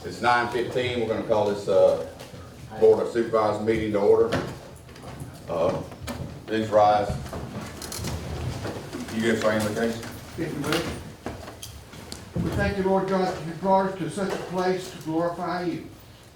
It's 9:15. We're going to call this Board of Supervisors meeting to order. Please rise. You give us our invocation? If you would. We thank you, Lord God, that you brought us to such a place to glorify you.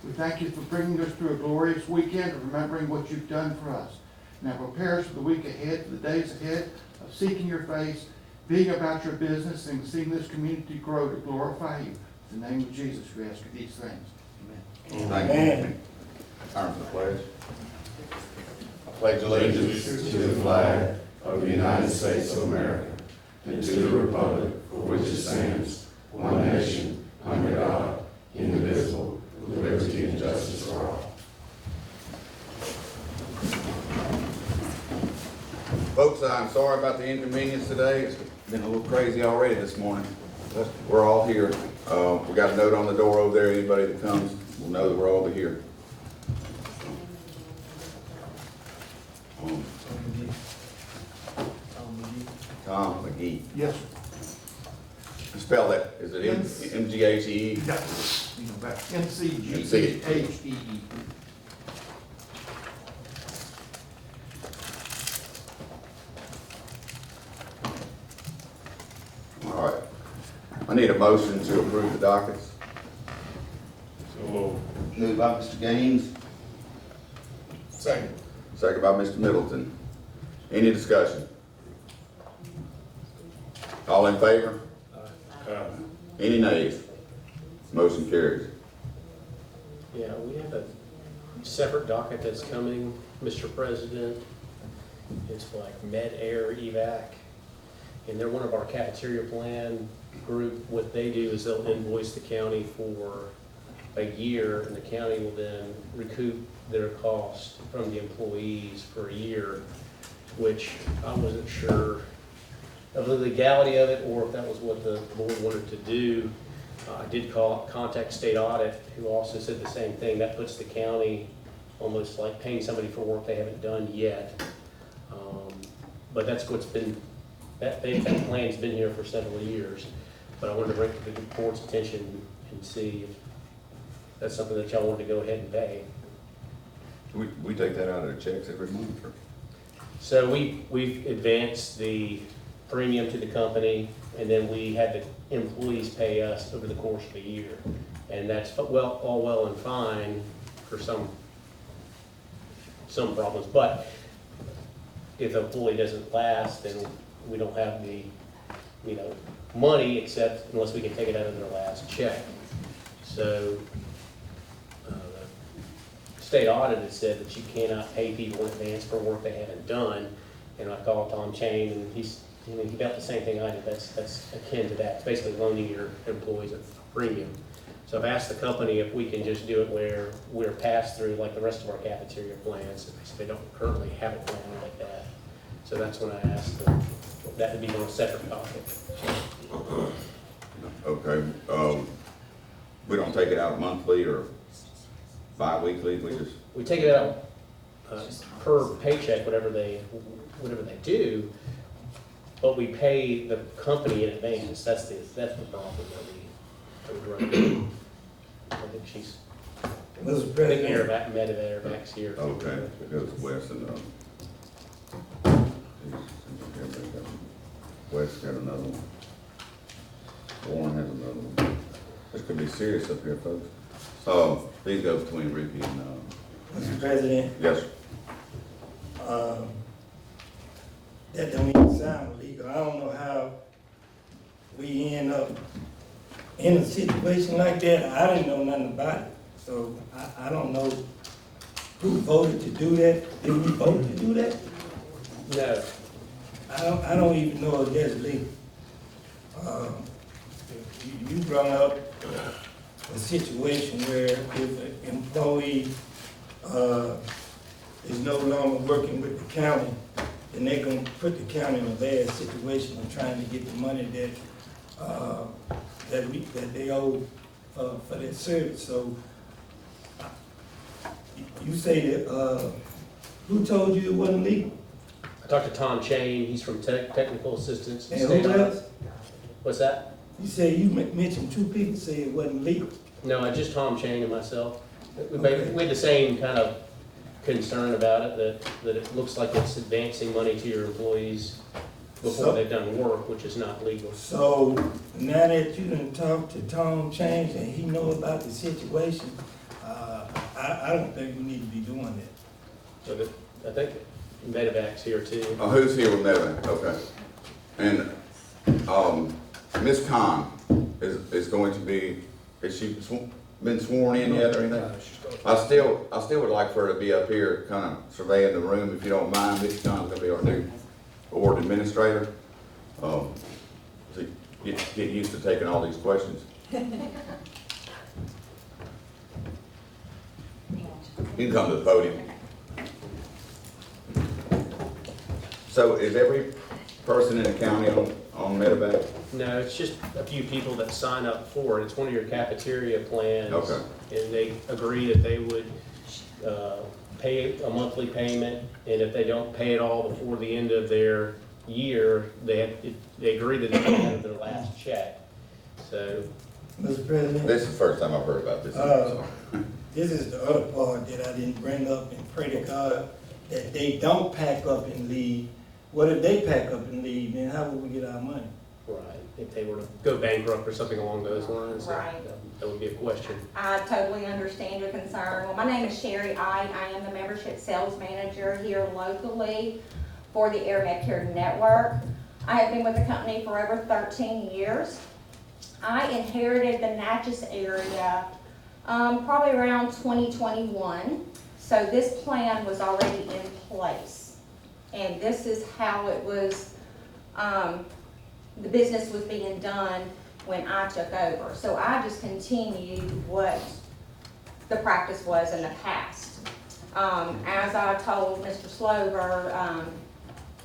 We thank you for bringing us through a glorious weekend and remembering what you've done for us. Now prepare us for the week ahead, for the days ahead of seeking your face, being about your business, and seeing this community grow to glorify you. In the name of Jesus, we ask of these things. Amen. Thank you. Turn to the pledge. I pledge allegiance To the flag of the United States of America and to the republic for which it stands, one nation, under God, indivisible, with liberty and justice for all. Folks, I'm sorry about the inconvenience today. It's been a little crazy already this morning. But we're all here. We got a note on the door over there. Anybody that comes will know that we're all here. Tom McGee. Yes, sir. Spell that. Is it M-G-H-E-E? N-C-G-H-E-E. All right. I need a motion to approve the dockets. So Moved by Mr. Gaines, second. second by Mr. Middleton. Any discussion? All in favor? Any nays? Motion carries. Yeah, we have a separate docket that's coming, Mr. President. It's like Med-Air evac, and they're one of our cafeteria plan group. What they do is they'll invoice the county for a year, and the county will then recoup their cost from the employees for a year, which I wasn't sure of the legality of it, or if that was what the board wanted to do. I did contact state audit, who also said the same thing. That puts the county almost like paying somebody for work they haven't done yet. But that's what's been, that plan's been here for several years. But I wanted to bring it to the board's attention and see if that's something that y'all wanted to go ahead and pay. We take that out of the checks every month, or? So we've advanced the premium to the company, and then we had the employees pay us over the course of a year. And that's all well and fine for some problems, but if the employee doesn't last, then we don't have the, money, except unless we can take it out of their last check. So the state audit has said that you cannot pay people in advance for work they haven't done. And I called Tom Chain, and he got the same thing I did. That's akin to that. It's basically loaning your employees a premium. So I've asked the company if we can just do it where we're passed through like the rest of our cafeteria plans. They don't currently have a plan like that. So that's when I asked them, that would be on a separate topic. Okay, we don't take it out monthly or bi-weekly, We take it out per paycheck, whatever they do, but we pay the company in advance. That's the problem that we run. I think she's, Mr. President, Medivac here. Okay, it goes west and, West got another one. Warren has another one. This could be serious up here, folks. These go between Ricky and, Mr. President, yes, that don't even sound legal. I don't know how we end up in a situation like that. I didn't know nothing about it. So I don't know who voted to do that. Did we vote to do that? No. I don't even know if that's legal. You brought up a situation where if an employee is no longer working with the county, then they're gonna put the county in a bad situation of trying to get the money that they owe for their service. So you say that who told you it wasn't legal? I talked to Tom Chain. He's from Technical Assistance. And who else? What's that? You say you mentioned two people say it wasn't legal. No, just Tom Chang and myself. We had the same kind of concern about it, that it looks like it's advancing money to your employees before they've done work, which is not legal. So now that you done talked to Tom Chang and he know about the situation, I don't think we need to be doing that. So I think Medevac's here too. Who's here with Medevac? Okay. And, Ms. Khan is going to be, has she been sworn in yet or anything? I still would like for her to be up here, kind of surveying the room, if you don't mind. Ms. Khan's gonna be our new board administrator. So get used to taking all these questions. You can come to the podium. So is every person in the county on Medevac? No, it's just a few people that sign up for it. It's one of your cafeteria plans. Okay. And they agree that they would pay a monthly payment, and if they don't pay it all before the end of their year, they agree that it's out of their last check. So, Mr. President? This is the first time I've heard about this. This is the other part that I didn't bring up, and pray to God that they don't pack up and leave. What if they pack up and leave, then how would we get our money? right, if they were to go bankrupt or something along those lines, Right. that would be a question. I totally understand your concern. Well, my name is Sherry I am the membership sales manager here locally for the Air Medcare Network. I have been with the company for over 13 years. I inherited the Natchez area probably around 2021. So this plan was already in place. And this is how it was, the business was being done when I took over. So I just continued what the practice was in the past. As I told Mr. Slover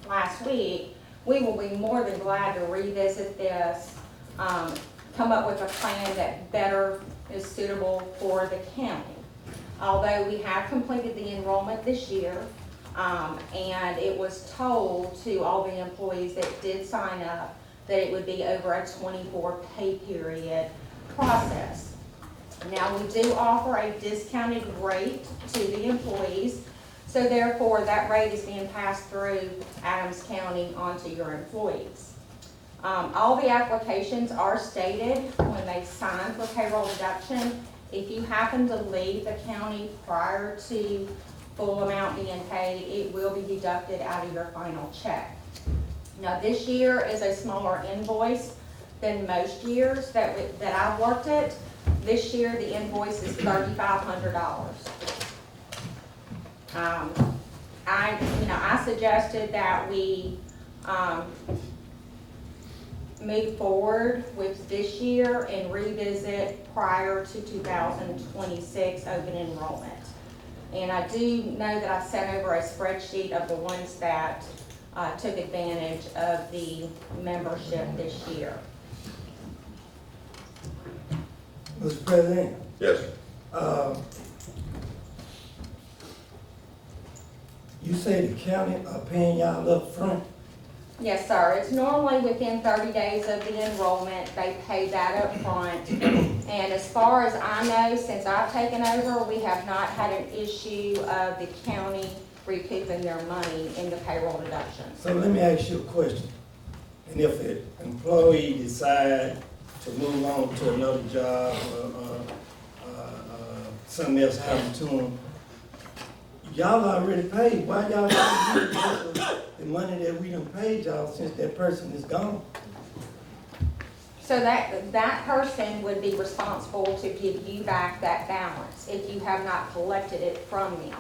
last week, we will be more than glad to revisit this, come up with a plan that better is suitable for the county. Although we have completed the enrollment this year, and it was told to all the employees that did sign up that it would be over a 24 pay period process. Now, we do offer a discounted rate to the employees, so therefore that rate is being passed through Adams County onto your employees. All the applications are stated when they sign for payroll deduction. If you happen to leave the county prior to full amount being paid, it will be deducted out of your final check. Now, this year is a smaller invoice than most years that I've worked it. This year, the invoice is $3,500. I suggested that we move forward with this year and revisit prior to 2026 open enrollment. And I do know that I sent over a spreadsheet of the ones that took advantage of the membership this year. Mr. President, Yes, you say the county are paying y'all up front? Yes, sir. It's normally within 30 days of the enrollment. They pay that up front. And as far as I know, since I've taken over, we have not had an issue of the county recouping their money in the payroll deduction. So let me ask you a question. And if an employee decide to move on to another job or something else happen to them, y'all already paid. Why y'all not giving us the money that we done paid y'all since that person is gone? So that person would be responsible to give you back that balance if you have not collected it from them.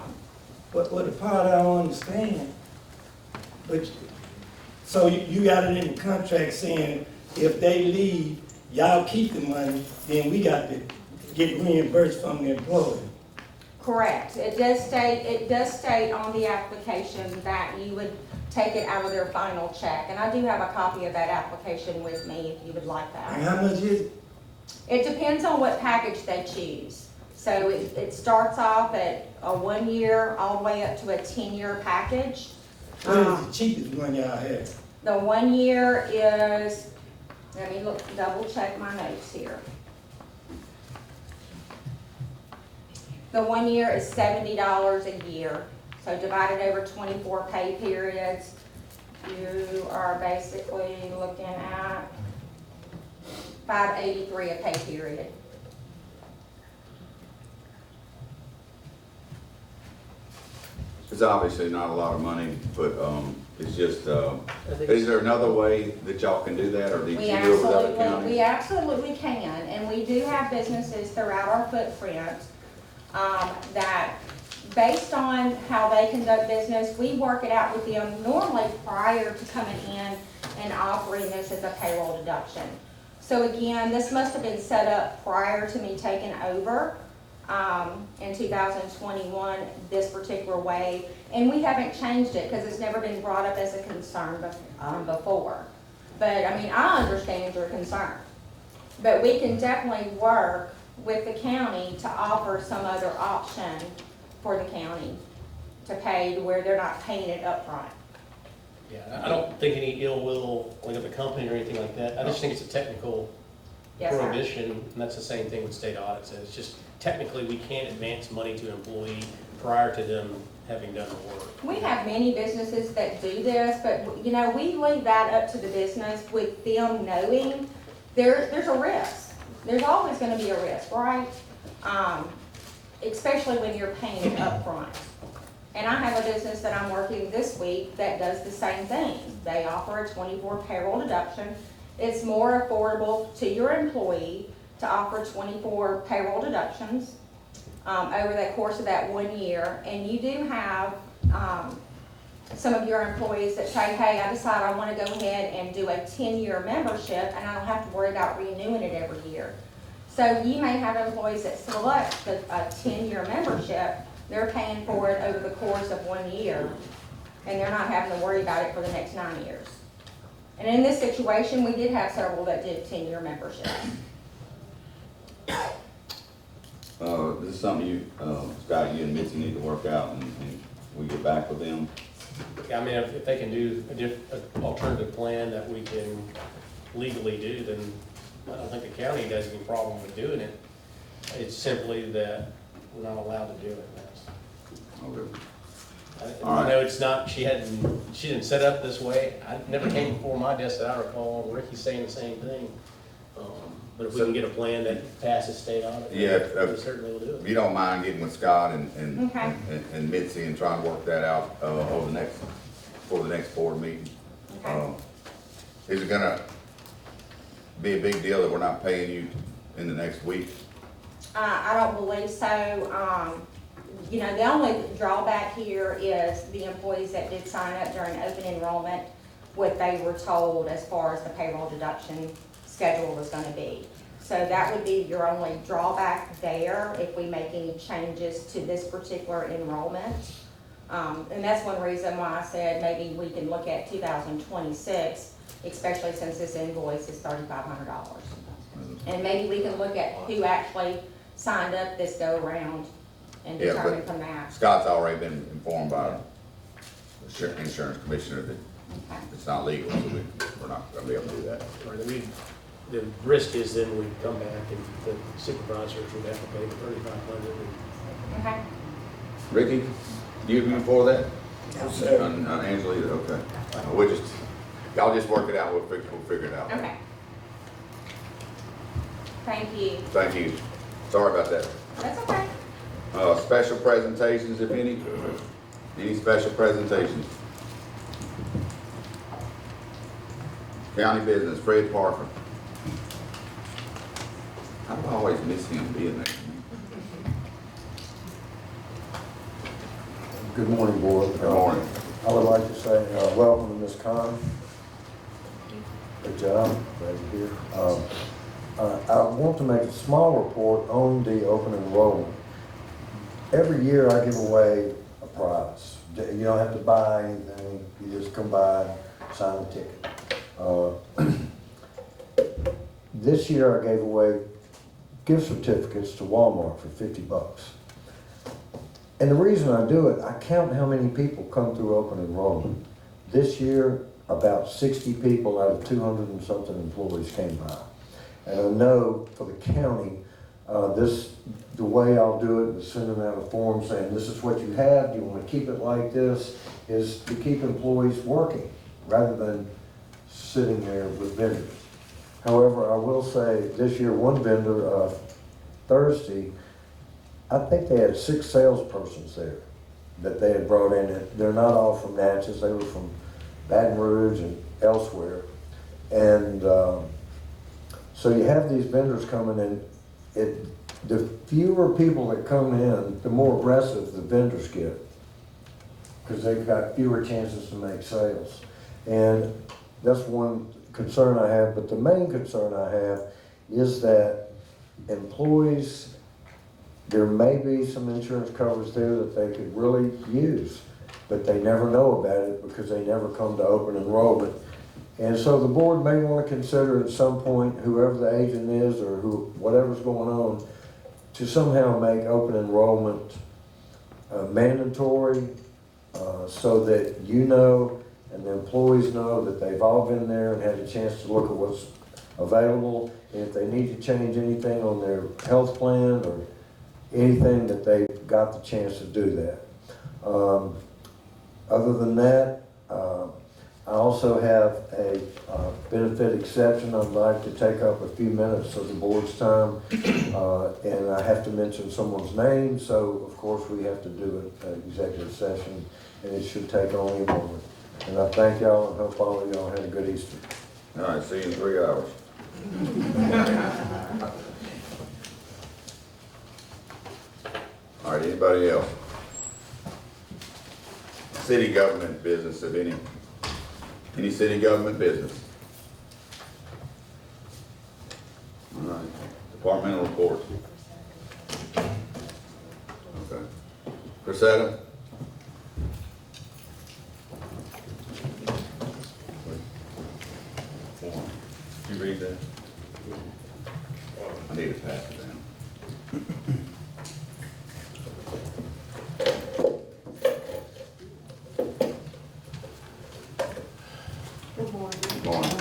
But the part I don't understand, but, so you got it in the contract saying if they leave, y'all keep the money, then we got to get reimbursed from the employee. Correct. It does state on the application that you would take it out of their final check. And I do have a copy of that application with me if you would like And that. how much is it? It depends on what package they choose. So it starts off at a 1 year all the way up to a 10-year package. What is the cheapest one y'all have? The 1 year is, let me double check my notes here. The 1 year is $70 a year, so divided over 24 pay periods, you are basically looking at $583 a pay period. It's obviously not a lot of money, but, it's just, I think is there another way that y'all can do that, or did you do it with other We counties? absolutely can, and we do have businesses throughout our footprint, that, based on how they conduct business, we work it out with them normally prior to coming in and offering this as a payroll deduction. So again, this must have been set up prior to me taking over, in 2021, this particular way. And we haven't changed it because it's never been brought up as a concern before. But I mean, I understand your concern. But we can definitely work with the county to offer some other option for the county to pay to where they're not paying it upfront. Yeah, I don't think any ill will, like of the company or anything like that. I just think it's a technical Yes, sir. prohibition, and that's the same thing with state audits. It's just technically we can't advance money to an employee prior to them having done the work. We have many businesses that do this, but, you know, we leave that up to the business with them knowing there's a risk. There's always gonna be a risk, right? Especially when you're paying it upfront. And I have a business that I'm working this week that does the same thing. They offer a 24 payroll deduction. It's more affordable to your employee to offer 24 payroll deductions over the course of that 1 year. And you do have some of your employees that say, hey, I decide I want to go ahead and do a 10-year membership and I don't have to worry about renewing it every year. So you may have employees that select a 10-year membership. They're paying for it over the course of 1 year and they're not having to worry about it for the next 9 years. And in this situation, we did have several that did 10-year memberships. This is something you, Scott, you and Mitzi need to work out, and we get back with them. I mean, if they can do an alternative plan that we can legally do, then I don't think the county has any problem with doing it. It's simply that we're not allowed to do it. Okay. I All right. know it's not, she didn't set up this way. I never came before my desk that I recall. Ricky's saying the same thing. But if we can get a plan that passes state audit, Yeah, we certainly will do If it. you don't mind getting with Scott and Okay. and Mitzi and trying to work that out, over for the next board meeting. Okay. Is it gonna be a big deal that we're not paying you in the next week? I don't believe so. You know, the only drawback here is the employees that did sign up during open enrollment, what they were told as far as the payroll deduction schedule was gonna be. So that would be your only drawback there if we make any changes to this particular enrollment. And that's one reason why I said maybe we can look at 2026, especially since this invoice is $3,500. And maybe we can look at who actually signed up this go-around and Yeah, determine but from that. Scott's already been informed by the insurance commissioner that Okay. it's not legal, so we're not gonna be able to do that. Or the risk is then we come back and the supervisors would have to pay the $3,500. Okay. Ricky, do you agree for that? Yes, sir. On Angela, okay. Y'all just work it out, we'll figure it out. Okay. Thank you. Thank you. Sorry about that. That's okay. Special presentations, if any? Any special presentations? County business, Fred Parker. I always miss him being there. Good morning, Board. Good morning. I would like to say, welcome to Ms. Khan. Good job, glad you're here. I want to make a small report on the open enrollment. Every year I give away a prize. You don't have to buy anything, you just come by, sign a ticket. This year I gave away gift certificates to Walmart for $50. And the reason I do it, I count how many people come through open enrollment. This year, about 60 people out of 200 and something employees came by. And I know for the county, The way I'll do it is sending out a form saying, this is what you have, do you wanna keep it like this, is to keep employees working rather than sitting there with vendors. However, I will say, this year, one vendor, Thursday, I think they had 6 salespersons there that they had brought in. They're not all from Natchez, they were from Baton Rouge and elsewhere. And so you have these vendors coming in. The fewer people that come in, the more aggressive the vendors get, because they've got fewer chances to make sales. And that's one concern I have, but the main concern I have is that employees, there may be some insurance coverage there that they could really use, but they never know about it because they never come to open enrollment. And so the board may want to consider at some point, whoever the agent is or whatever's going on, to somehow make open enrollment mandatory, so that you know and the employees know that they've all been there and had a chance to look at what's available. And if they need to change anything on their health plan or anything, that they've got the chance to do that. Other than that, I also have a benefit exception. I'd like to take up a few minutes of the board's time, and I have to mention someone's name, so of course we have to do an executive session, and it should take only a moment. And I thank y'all and hope all of y'all had a good Easter. All right, see you in 3 hours. All right, anybody else? City government business, if any city government business? All right, departmental reports. Okay. Cressetta? You read that? I need to pass it down. Good morning. Good morning.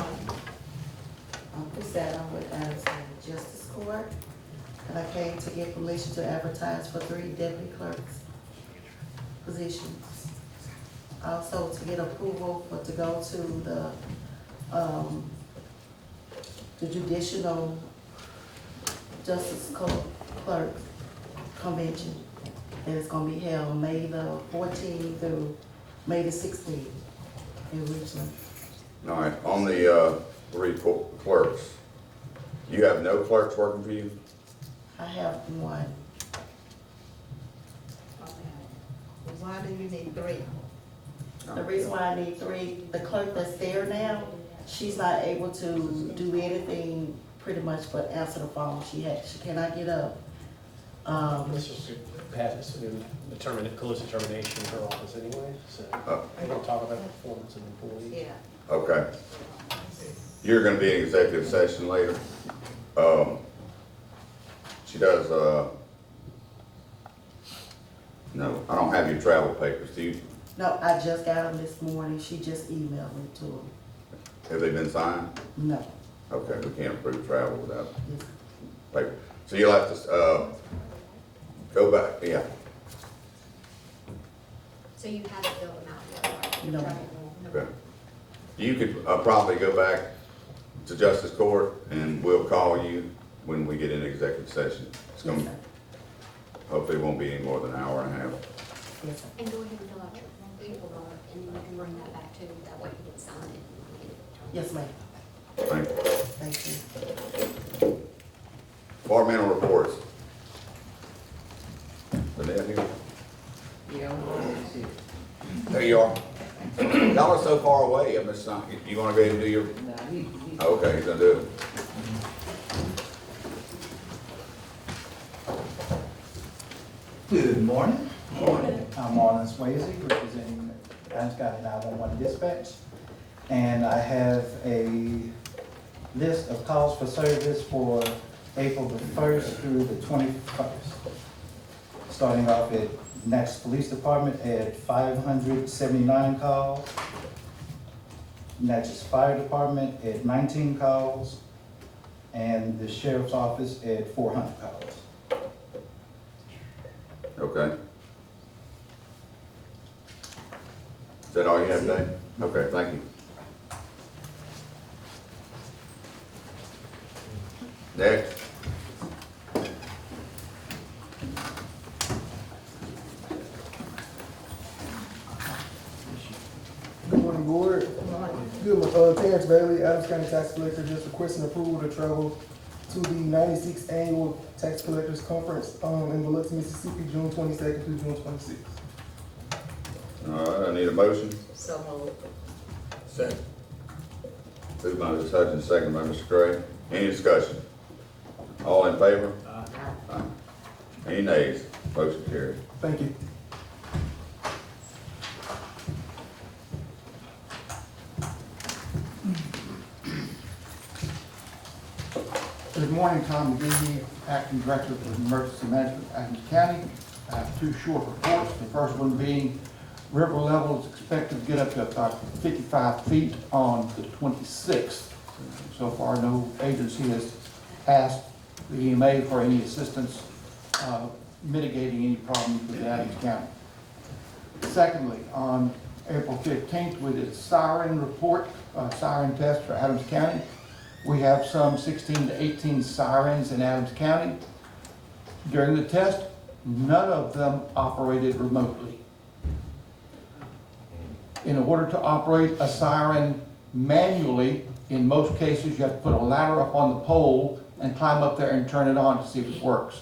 I'm with Addison Justice Court, and I came to get permission to advertise for 3 deputy clerks positions. Also to get approval to go to the Judicial Justice Clerk Convention. And it's gonna be held May the 14th through May the 16th in Richmond. All right, on the 3 clerks, you have no clerks working for you? I have one. Why do you need 3? The reason why I need 3, the clerk that's there now, she's not able to do anything pretty much but answer the phone. She cannot get up. This is passes in close determination in her office anyway, so we're gonna talk about the performance of employees. Yeah. Okay. You're gonna be in executive session later. She does, no, I don't have your travel papers, do you? No, I just got them this morning. She just emailed me to them. Have they been signed? No. Okay, we can't approve travel without Yes. paper. So you'll have to, go back, yeah. So you haven't filled them out yet, right? No. Okay. You could probably go back to Justice Court and we'll call you when we get into executive session. It's Yes, gonna, sir. hopefully it won't be any more than an hour and a half. Yes, sir. And go ahead and fill out your paperwork, and then you can bring that back too, that way you can sign it. and get it turned Yes, ma'am. Thank you. Thank you. Departmental reports. Lynette here? There you are. Y'all are so far away, I'm just not, you wanna go ahead and do your? Okay, he's gonna do it. Good morning. Morning. I'm Marlon Swayze, representing Adams County 911 Dispatch. And I have a list of calls for service for April the 1st through the 21st. Starting off at Natchez Police Department at 579 calls. Natchez Fire Department at 19 calls. and the sheriff's office at 400 calls. Okay. Is that all you have today? Okay, thank you. Next. Good morning, board. Good, Terrence Bailey, Adams County Tax Collector, just requesting approval to travel to the 96th Annual Tax Collectors Conference, in Biloxi, Mississippi, June 22nd through June 26th. All right, I need a motion. So moved. Second. Moved by Mrs. Hutchins, second by Mr. Gray. Any discussion? All in favor? Aye. Any nays? Motion carried. Thank you. Good morning, Tom McGee, Acting Director of Emergency Management, Adams County. I have two short reports. The first one being river level is expected to get up to about 55 feet on the 26th. So far, no agency has asked the EMA for any assistance mitigating any problems with Adams County. Secondly, on April 15th, we did a siren report, siren test for Adams County. We have some 16 to 18 sirens in Adams County. During the test, none of them operated remotely. In order to operate a siren manually, in most cases, you have to put a ladder up on the pole and climb up there and turn it on to see if it works.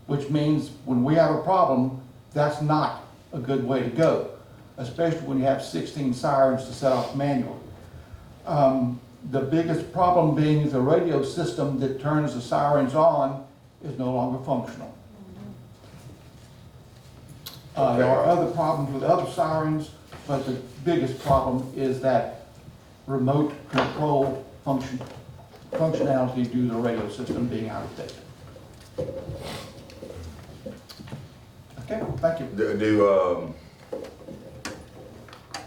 Which means when we have a problem, that's not a good way to go, especially when you have 16 sirens to set off manually. The biggest problem being the radio system that turns the sirens on is no longer functional. There are other problems with other sirens, but the biggest problem is that remote control functionality due to the radio system being out of date. Okay, thank you.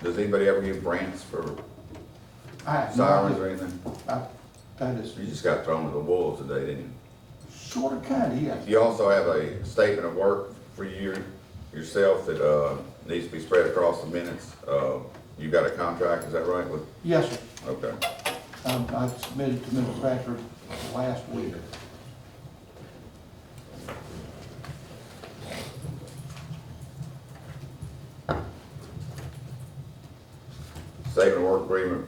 Does anybody ever give grants for I have no sirens idea. or anything? That is You just got thrown to the wolves today, didn't you? sort of kind of, yes. You also have a statement of work for yourself that needs to be spread across the minutes. You got a contract, is that right? Yes, sir. Okay. I submitted to Mr. Bradford last week. Statement of work agreement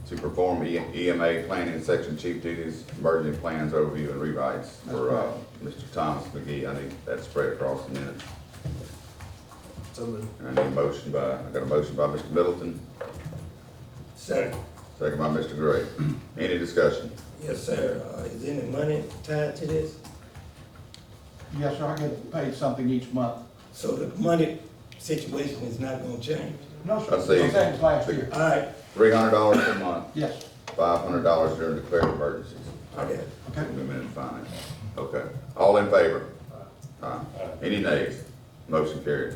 to perform EMA planning section chief duties, emergency plans overview and rewrites for Mr. Thomas McGee. I need that spread across the minutes. And I need a motion by, I got a motion by Mr. Middleton, Second. second by Mr. Gray. Any discussion? Yes, sir. Is any money tied to this? Yes, sir, I get paid something each month. So the money situation is not gonna change? No, sir. I see. Same as last year. All right, $300 per month, Yes. $500 during declared emergencies. I got it. Okay. Women in finance. Okay. All in favor? Aye. Any nays? Motion carried.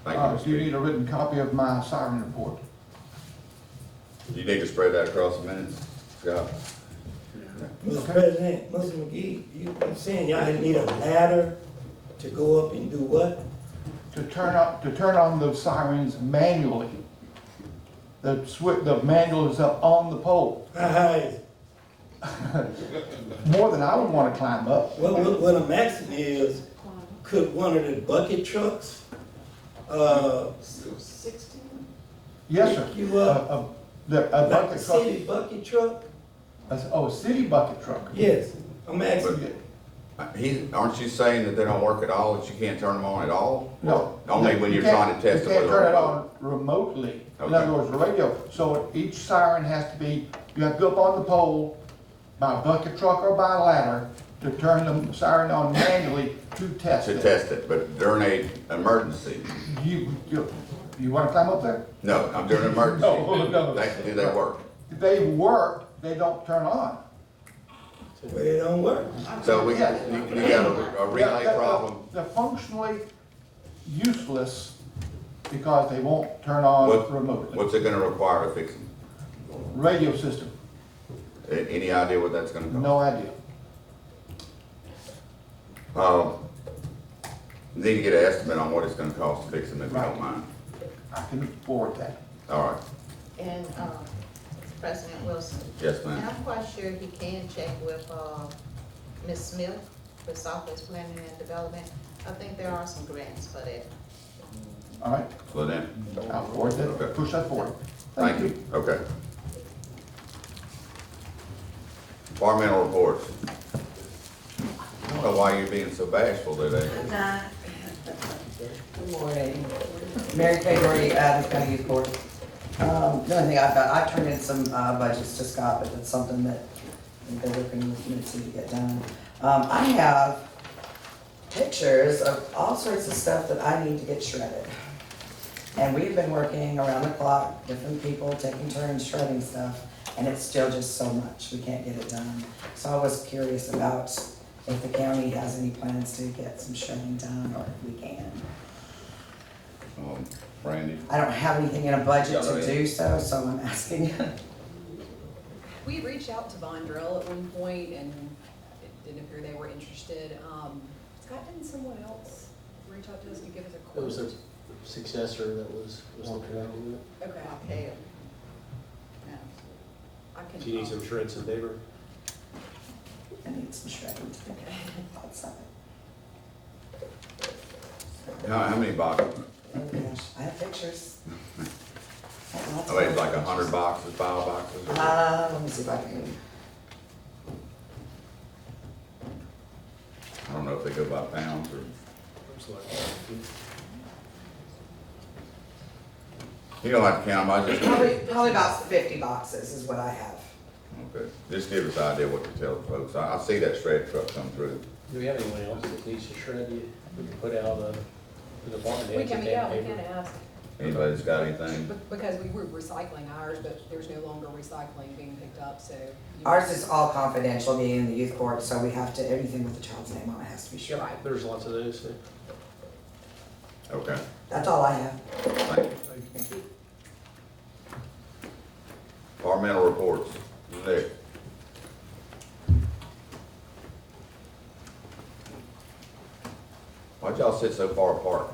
Thank you, Mr. Do you Speaker. need a written copy of my siren report? You need to spread that across the minutes, Scott? Mr. President, Mr. McGee, you saying y'all need a ladder to go up and do what? To turn on the sirens manually. The manual is up on the pole. How high is it? More than I would want to climb up. What I'm asking is, could one of the bucket trucks, Yes, sir. You up? A like a bucket truck. city bucket truck? Oh, a city bucket truck. Yes, I'm asking. Aren't you saying that they don't work at all, that you can't turn them on at all? No. Only when you're trying to test it. You can't whether- turn it on remotely. In Okay. other words, the radio. So each siren has to be, you have to go up on the pole by a bucket truck or by a ladder to turn the siren on manually to test To it. test it, but during a emergency, You want to climb up there? no, I'm during an emergency. No. Do they work? They work, they don't turn on. But it don't work. So you got a relay problem. They're functionally useless because they won't turn on remotely. What's it gonna require to fix them? Radio system. Any idea what that's gonna cost? No idea. Need to get an estimate on what it's gonna cost to fix them if you don't Right. mind. I can forward that. All right, And, President Wilson, yes, and ma'am. I'm quite sure he can check with, Ms. Smith with Southwest Planning and Development. I think there are some grants for that. All right, Well then, I'll forward Okay. that, push that forward. thank you, okay. Departmental reports. I don't know why you're being so bashful today. Good morning. Mary Kay Doherty, Adams County Youth Court. The only thing I've got, I turned in some budgets to Scott, but it's something that they're working with me to get done. I have pictures of all sorts of stuff that I need to get shredded. And we've been working around the clock, different people taking turns shredding stuff, and it's still just so much, we can't get it done. So I was curious about if the county has any plans to get some shredding done, or if we can. Randy? I don't have anything in a budget Yeah, to right. do so, so I'm asking. We reached out to Von Drill at one point, and it didn't appear they were interested. Scott, didn't someone else reach out to us to give us a It quote? was a successor that was looking at it. Okay, Okay. Yeah. I can. Do you need some shreds of paper? I need some shredding to do outside. How many boxes? Oh gosh, I have pictures. I mean, it's like 100 boxes, 5 boxes? or- Let me see if I can. I don't know if they go by pounds or, you don't have to count them, I just, Probably about 50 boxes is what I have. okay, just give us an idea what to tell the folks. I see that shred truck come through. Do we have anyone else that needs to shred you? We can put out the department We heads can, that yeah, have we can paper. ask. Anybody's got anything? Because we were recycling ours, but there's no longer recycling being picked up, so. Ours is all confidential, being in the youth court, so we have to, everything with the child's name on it has to be You're shredded. right. There's lots of those, so. Okay, That's all I have. thank you. Departmental reports, Nick. Why'd y'all sit so far apart?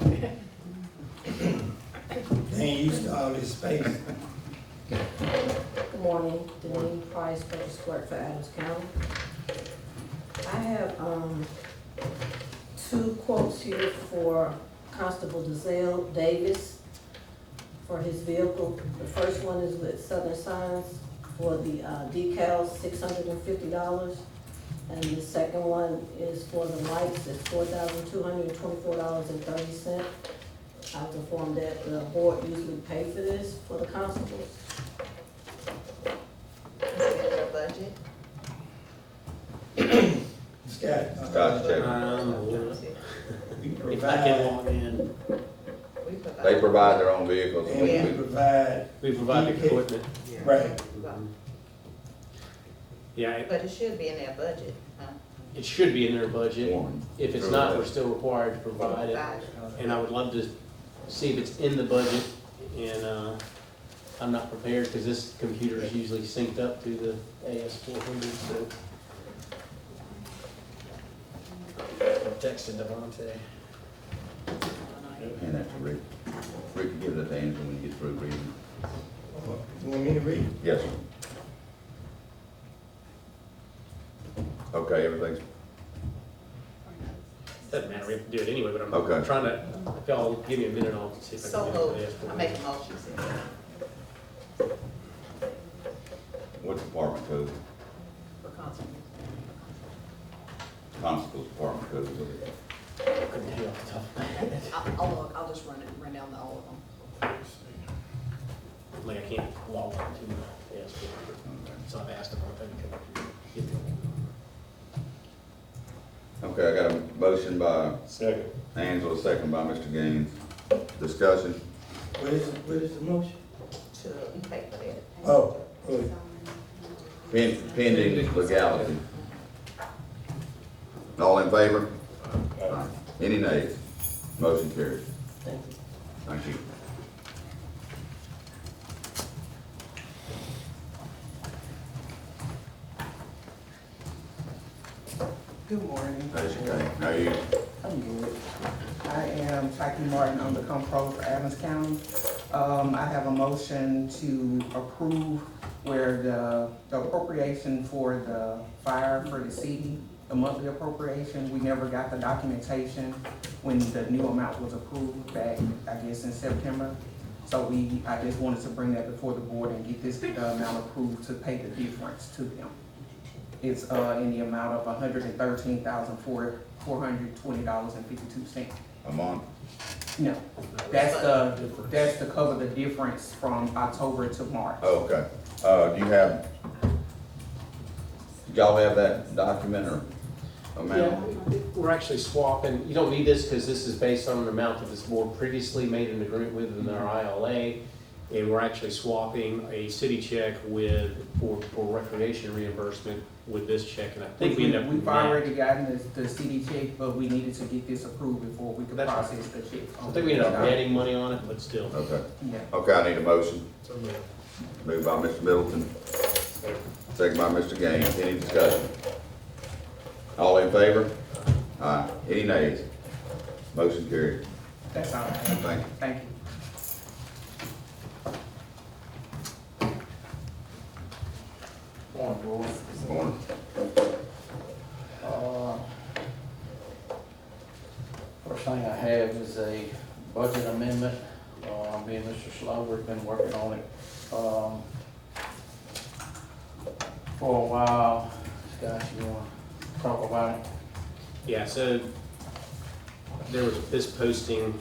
They ain't used to all this space. Good morning, Denise Price, Purchase Clerk for Adams County. I have, 2 quotes here for Constable Dazelle Davis for his vehicle. The first one is with Southern Signs for the decals, $650. And the second one is for the lights, it's $4,224.30. I was informed that the board usually pay for this for the constables. Is it in your budget? Scott. Scott's checking. We If I can provide, log in, We provide. They provide their own vehicles. and we provide, we provide the equipment. right, Yeah, But it should be in their budget, huh? it should be in their budget. One. If it's not, we're still required to provide it. And I would love to see if it's in the budget, and, I'm not prepared, because this computer is usually synced up to the AS400, so. I texted Devontae. Hand that to Rick. Rick, give that to Angela when you get through reading. you want me to read? Yes, sir. Okay, everything's, Doesn't matter, we have to do it anyway, but I'm Okay. trying to, if y'all give me a minute, I'll see if I So can do moved. it. I make a motion. what department code? For constable. Constable's department code. Couldn't tell you off the top of my head. I'll look, I'll just run down all of them. Like, I can't log on to the AS400, so I've asked them if they can come up here. Get them. Okay, I got a motion by Second. Angela, second by Mr. Gaines. Discussion. What is the motion? To pay for that. Oh, good. Pending legality. All in favor? Any nays? Motion carries. Thank you. Good morning. That's okay. How you? I'm good. I am Tyke Martin, I'm the comptroller for Adams County. I have a motion to approve where the appropriation for the fire for the city, the monthly appropriation, we never got the documentation when the new amount was approved back, I guess, in September. So I just wanted to bring that before the board and get this amount approved to pay the difference to them. It's in the amount of $113,420.52. A month? No, that's to cover the difference from October to March. Oh, okay. Do y'all have that document or amount? Yeah, we're actually swapping, you don't need this because this is based on an amount that this board previously made an agreement with in our ILA. And we're actually swapping a city check for recreation reimbursement with this check, and I think we end up. We've already gotten the city check, but we needed to get this approved before we could That's right. process the check. I think we ended up adding money on it, but still. Okay. Yeah. Okay, I need a motion. Moved by Mr. Middleton, second by Mr. Gaines. Any discussion? All in favor? Aye. Any nays? Motion carried. That's all I have. Thank you. Thank you. Morning, board. Morning. First thing I have is a budget amendment. Me and Mr. Slover have been working on it for a while. Scott, you want to talk about it? Yeah, so there was this posting,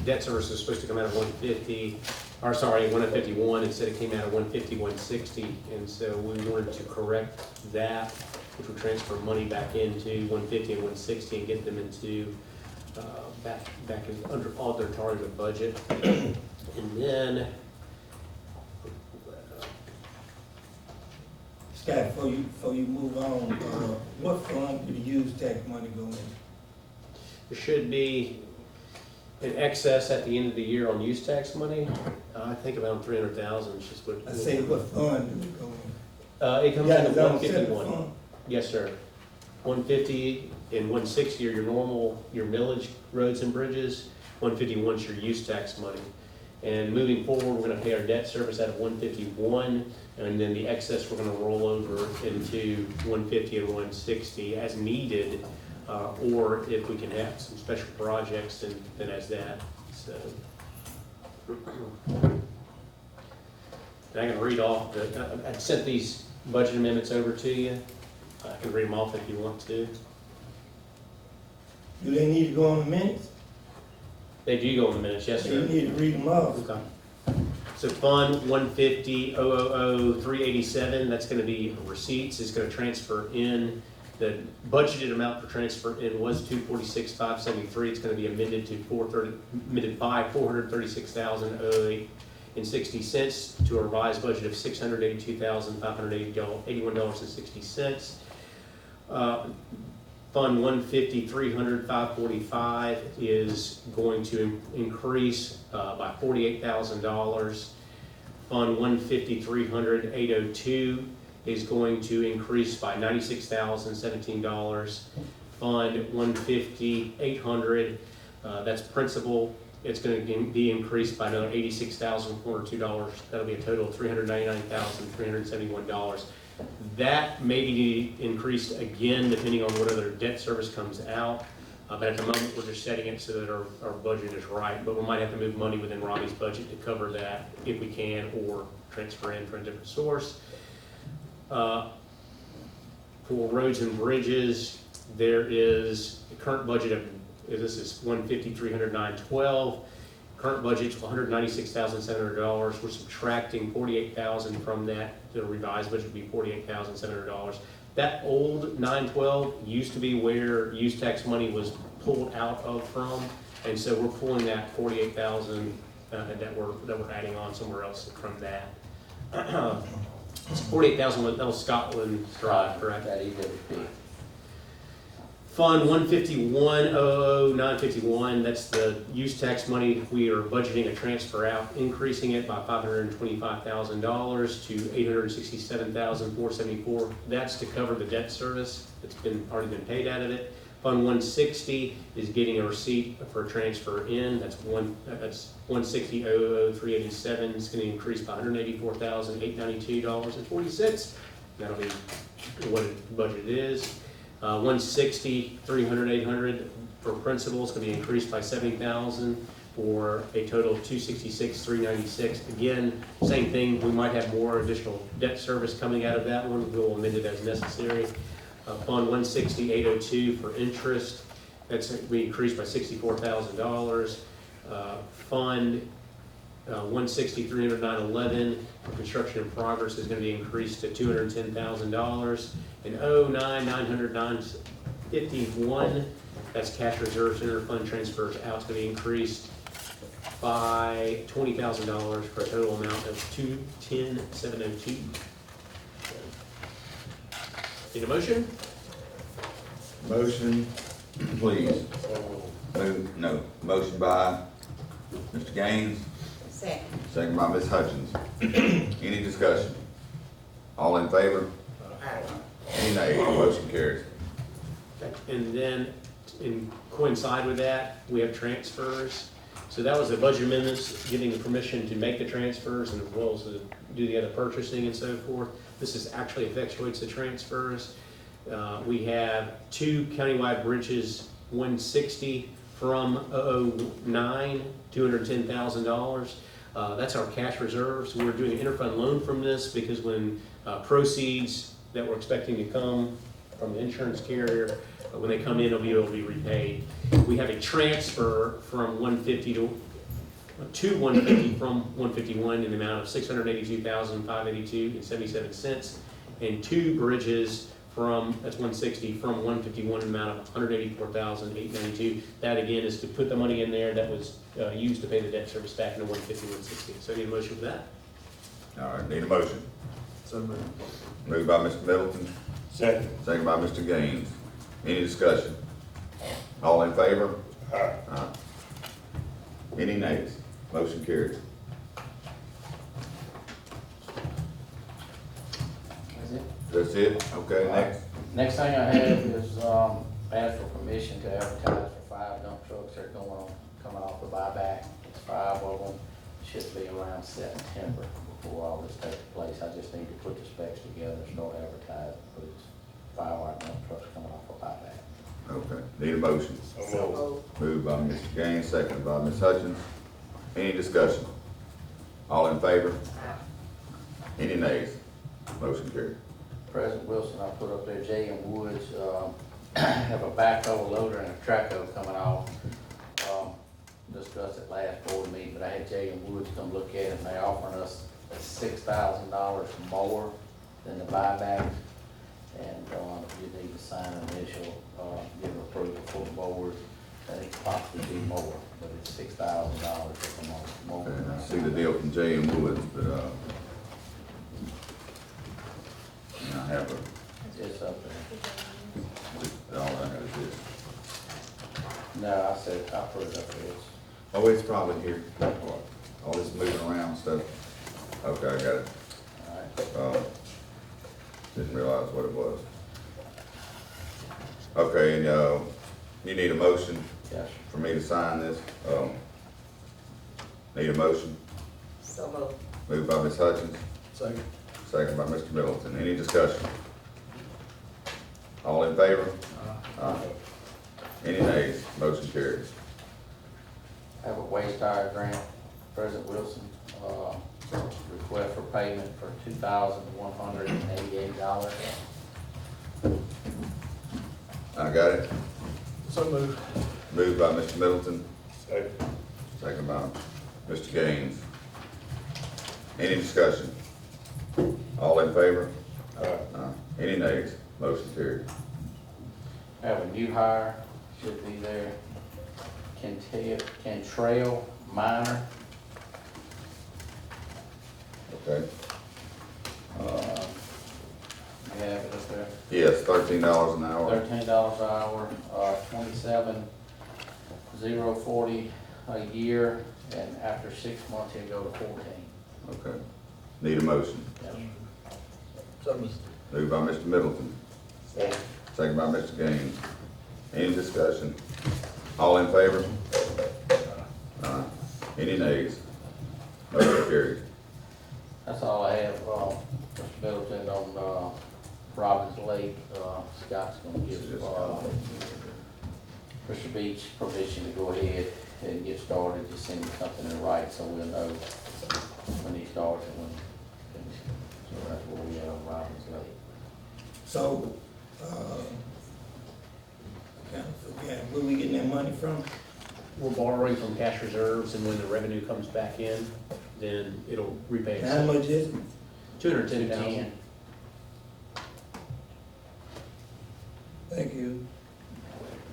debt service was supposed to come out of 151, instead it came out of 150, and so we wanted to correct that, which would transfer money back into 150 and 160 and get them into, back in, under all their targeted budget. And then, Scott, before you move on, what fund did the use tax money go in? there should be an excess at the end of the year on use tax money. I think about 300,000 is just what. I say, what fund did it go in? It comes Yeah, out of it's on the separate 151. fund. Yes, sir. 150 and 160 are your millage roads and bridges. 151 is your use tax money. And moving forward, we're gonna pay our debt service out of 151, and then the excess we're gonna roll over into 150 and 160 as needed, or if we can have some special projects, then as that, so. And I can read off, I sent these budget amendments over to you. I can read them off if you want to. Do they need to go on the minutes? They do go in the minutes, yes, You sir. need to read them off. Okay. So Fund 150,000,387, that's gonna be receipts, is gonna transfer in. The budgeted amount for transfer in was 246,573. It's gonna be amended to amended by 436,008.60 to a revised budget of $682,581.60. Fund 150,300,545 is going to increase by $48,000. Fund 150,300,802 is going to increase by $96,017. Fund 150,800, that's principal. It's going to be increased by another $86,402. That'll be a total of $399,371. That may be increased again depending on what other debt service comes out. But at the moment, we're just setting it so that our budget is right. But we might have to move money within Robbie's budget to cover that if we can, or transfer in from a different source. For roads and bridges, there is a current budget of, this is 150,300,912. Current budget's $196,700. We're subtracting $48,000 from that. The revised budget would be $48,700. That old 912 used to be where use tax money was pulled out of from, and so we're pulling that $48,000 that we're adding on somewhere else from that. It's $48,000. That was Scotland Drive, correct? That EWP. Fund 151-00951, that's the use tax money. We are budgeting a transfer out, increasing it by $525,000 to $867,474. That's to cover the debt service that's already been paid out of it. Fund 160 is getting a receipt for transfer in. That's 160-00387. It's going to increase by $184,892.40. That'll be what the budget is. 160-300-800 for principal is going to be increased by $70,000 for a total of $266,396. Again, same thing. We might have more additional debt service coming out of that one. We'll amend it as necessary. Fund 160-802 for interest, that's we increased by $64,000. Fund 160-300-911 for construction in progress is going to be increased to $210,000. And 09-900-951, that's cash reserves interfund transfers out, is going to be increased by $20,000 for a total amount of $210,702. Need a motion? Motion, please. No, motion by Mr. Gaines, Second. second by Ms. Hutchins. Any discussion? All in favor? Any nays? Motion carries. Okay. And then, in coincide with that, we have transfers. So that was the budget amendments, giving the permission to make the transfers and as well as to do the other purchasing and so forth. This is actually effectuates the transfers. We have two countywide bridges, 160 from 009, $210,000. That's our cash reserves. We're doing an interfund loan from this because when proceeds that we're expecting to come from the insurance carrier, when they come in, it'll be able to be repaid. We have a transfer from 150 to 150 from 151 in the amount of $682,582.77, and two bridges from, that's 160, from 151 in the amount of $184,892. That again is to put the money in there that was used to pay the debt service back in the 150, 160. So I need a motion for that. All right, need a motion. So moved. Moved by Mr. Middleton, Second. second by Mr. Gaines. Any discussion? All in favor? Aye. Any nays? Motion carries. That's it. That's it? Okay, next. Next thing I have is, ask for permission to advertise for 5 dump trucks that are coming off the buyback. It's 5 of them, should be around September before all this takes place. I just need to put the specs together, start advertising, but it's 5 white dump trucks coming off the buyback. Okay, need a motion. So, Moved by Mr. Gaines, seconded by Ms. Hutchins. Any discussion? All in favor? Any nays? Motion carried. President Wilson, I put up there, J and Woods, have a backhoe loader and a track hoe coming off. Discussed it last board meeting, but I had J and Woods come look at it, and they're offering us $6,000 more than the buyback. And, you need to sign an initial, give approval for the board, that it could possibly be more, but it's $6,000 for the moment. Okay, I see the deal from J and Woods, but, and I have It's up there. all I have is this. No, I said, I put it up there. It's- Oh, it's probably here. All this moving around stuff. Okay, I got it. All right. Didn't realize what it was. Okay, and, you need a motion Yes. for me to sign this? Need a motion? So moved. Moved by Ms. Hutchins, Second. second by Mr. Middleton. Any discussion? All in favor? Aye. Any nays? Motion carries. I have a waste tire grant, President Wilson, request for payment for $2,188. I got it. So moved. Moved by Mr. Middleton, Second. second by Mr. Gaines. Any discussion? All in favor? Aye. Any nays? Motion carries. I have a new hire, should be there, Cantrell Minor. Okay. And have it up there. Yes, $13 an hour. $13 an hour, 27,040 a year, and after 6 months, he'll go to 14. Okay. Need a motion. Yes. Moved by Mr. Middleton, second by Mr. Gaines. Any discussion? All in favor? Any nays? Motion carried. That's all I have, Mr. Middleton, on Robbins Lake. Scott's gonna give Mr. Beach permission to go ahead and get started. Just send me something in writing so we'll know when he starts and when he finishes. So that's where we are on Robbins Lake. So, I kind of forgot, where we getting that money from? We're borrowing from cash reserves, and when the revenue comes back in, then it'll repay How us. much is it? 210,000. Thank you.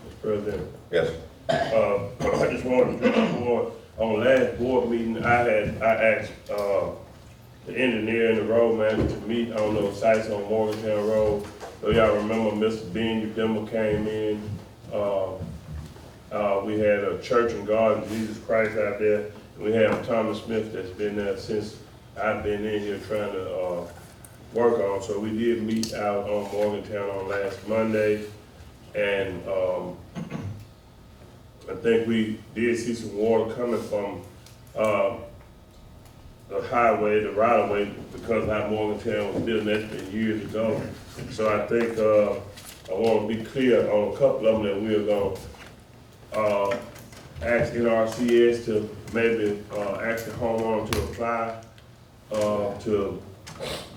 Mr. President. Yes. I just wanted to bring forward, on last board meeting, I asked, the engineer and the road manager to meet on those sites on Morgantown Road. So y'all remember Mr. Bean Udemba came in, we had a church and garden, Jesus Christ out there. And we have Thomas Smith that's been there since I've been in here trying to, work on. So we did meet out on Morgantown on last Monday. And, I think we did see some water coming from, the highway, the right of way, because how Morgantown was built, that's been years ago. So I think, I want to be clear on a couple of them that we're gonna, ask NRCS to maybe, ask the homeowner to apply, to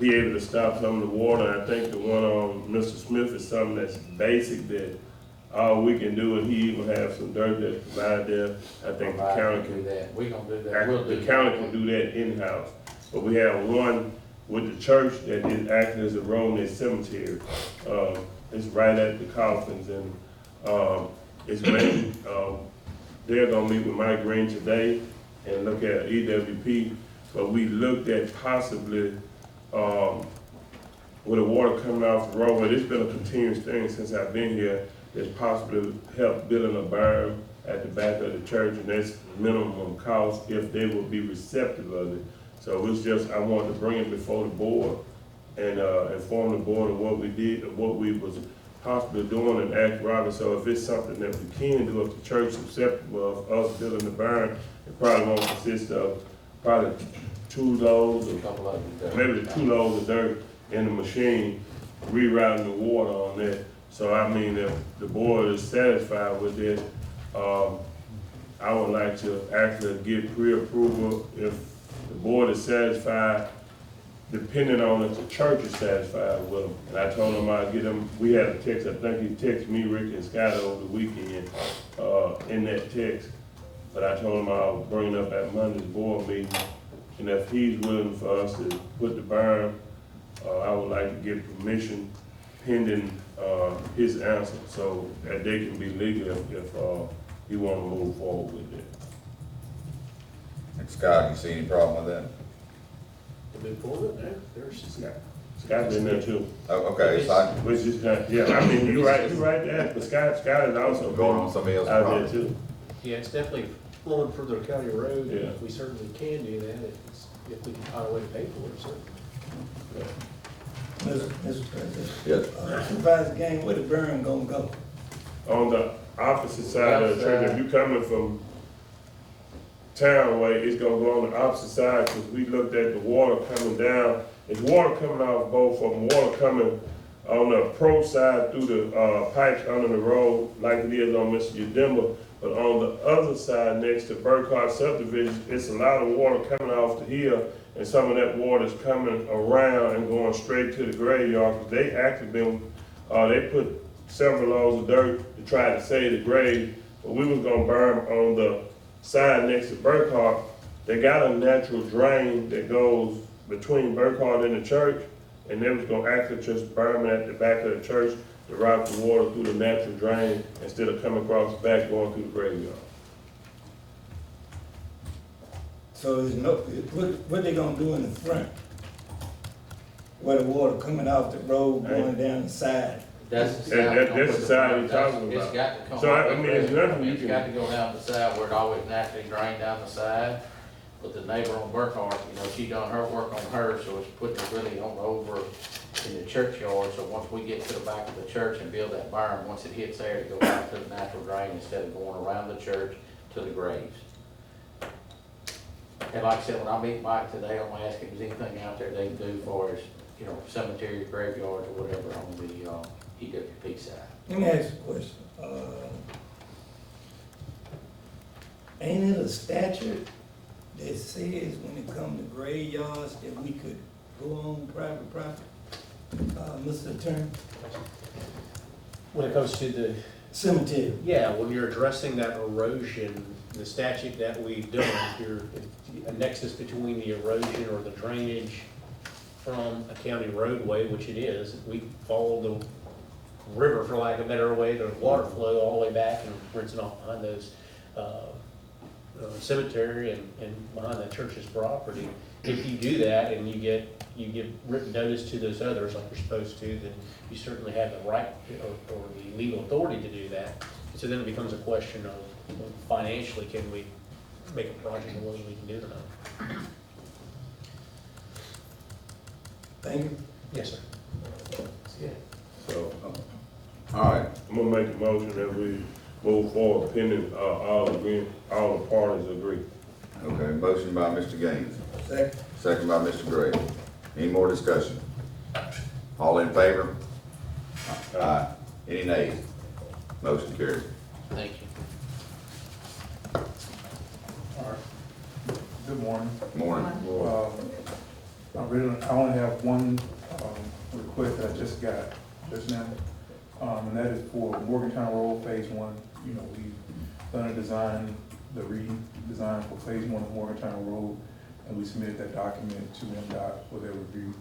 be able to stop some of the water. I think the one on Mr. Smith is something that's basic that all we can do, and he even have some dirt that's provided there. I think the county can do that. We're gonna do that. We'll do the county can do that in-house. But we have one with the church that is acting as a road in the cemetery. It's right at the coffins, and, it's mainly, they're gonna meet with Mike Green today and look at EWP. But we looked at possibly, with the water coming off the roadway, it's been a continuous thing since I've been here. It's possibly help building a berm at the back of the church, and that's minimum cost if they will be receptive of it. So it's just, I wanted to bring it before the board and, inform the board of what we did, of what we was possibly doing, and ask Robert, so if it's something that we can do, if the church is receptive of us building the berm, it probably won't consist of probably 2 loads or maybe 2 loads of dirt in the machine, rerouting the water on that. So I mean, if the board is satisfied with it, I would like to actually get pre-approval. If the board is satisfied, depending on if the church is satisfied with them. And I told them I'd get them, we had a text, I think he texted me, Rick and Scott over the weekend, in that text. But I told him I'll bring it up at Monday's board meeting. And if he's willing for us to put the berm, I would like to get permission pending his answer, so that they can be legal if he want to move forward with it. And Scott, you see any problem with that? To move forward, there's Scott been there too. Oh, okay, so I, Which is not, yeah, I mean, you're right there, but Scott is also going on somebody else's out there property. too. Yeah, it's definitely flowing further county road, Yeah. and we certainly can do that if we can find a way to pay for it, certainly. Mr. President. yes. Supervisor Gang, where the burn gonna go? On the opposite side of the church, if you coming from town way, it's gonna go on the opposite side, because we looked at the water coming down. It's water coming off both of them, water coming on the pro side through the, pipes under the road, like it is on Mr. Udemba. But on the other side, next to Burkhardt subdivision, it's a lot of water coming off the hill, and some of that water is coming around and going straight to the graveyard, because they actually been, they put several loads of dirt to try to save the grave, but we was gonna burn on the side next to Burkhardt. They got a natural drain that goes between Burkhardt and the church, and they was gonna actually just burn it at the back of the church to route the water through the natural drain instead of coming across the back going through the graveyard. So there's no, what they gonna do in the front? where the water coming off the road going down the side. That's the That- side. that's the side you're talking It's about. got to come So, off I the mean, there's road. nothing you It's can- got to go down the side where it always naturally drain down the side. But the neighbor on Burkhart, she done her work on hers, so it's putting it really on over in the churchyard. So once we get to the back of the church and build that berm, once it hits there, it goes back to the natural drain instead of going around the church to the graves. And like I said, when I meet Mike today, I'm gonna ask him, is anything out there they can do for us, cemetery, graveyards, or whatever on the EWP side. Let me ask you a question. Ain't it a statute that says when it comes to graveyards that we could go on private property? Mr. Attorney? When it comes to the, Cemetery. yeah, when you're addressing that erosion, the statute that we've done, if you're a nexus between the erosion or the drainage from a county roadway, which it is, we follow the river, for lack of a better way, the water flow all the way back and rinsing off behind those, cemetery and behind that church's property. If you do that and you give written notice to those others like you're supposed to, then you certainly have the right or the legal authority to do that. So then it becomes a question of financially, can we make a project and whether we can do it or not. Thank you. Yes, sir. So, All right, I'm gonna make a motion that we move forward pending, all the parties agree. okay, motion by Mr. Gaines, Second. second by Mr. Gray. Any more discussion? All in favor? Aye. Any nays? Motion carries. Thank you. All right. Good morning. Morning. I only have one request that I just got just now, and that is for Morgantown Road Phase 1. We've done a design, the redesign for Phase 1 of Morgantown Road, and we submitted that document to MDOT for their review.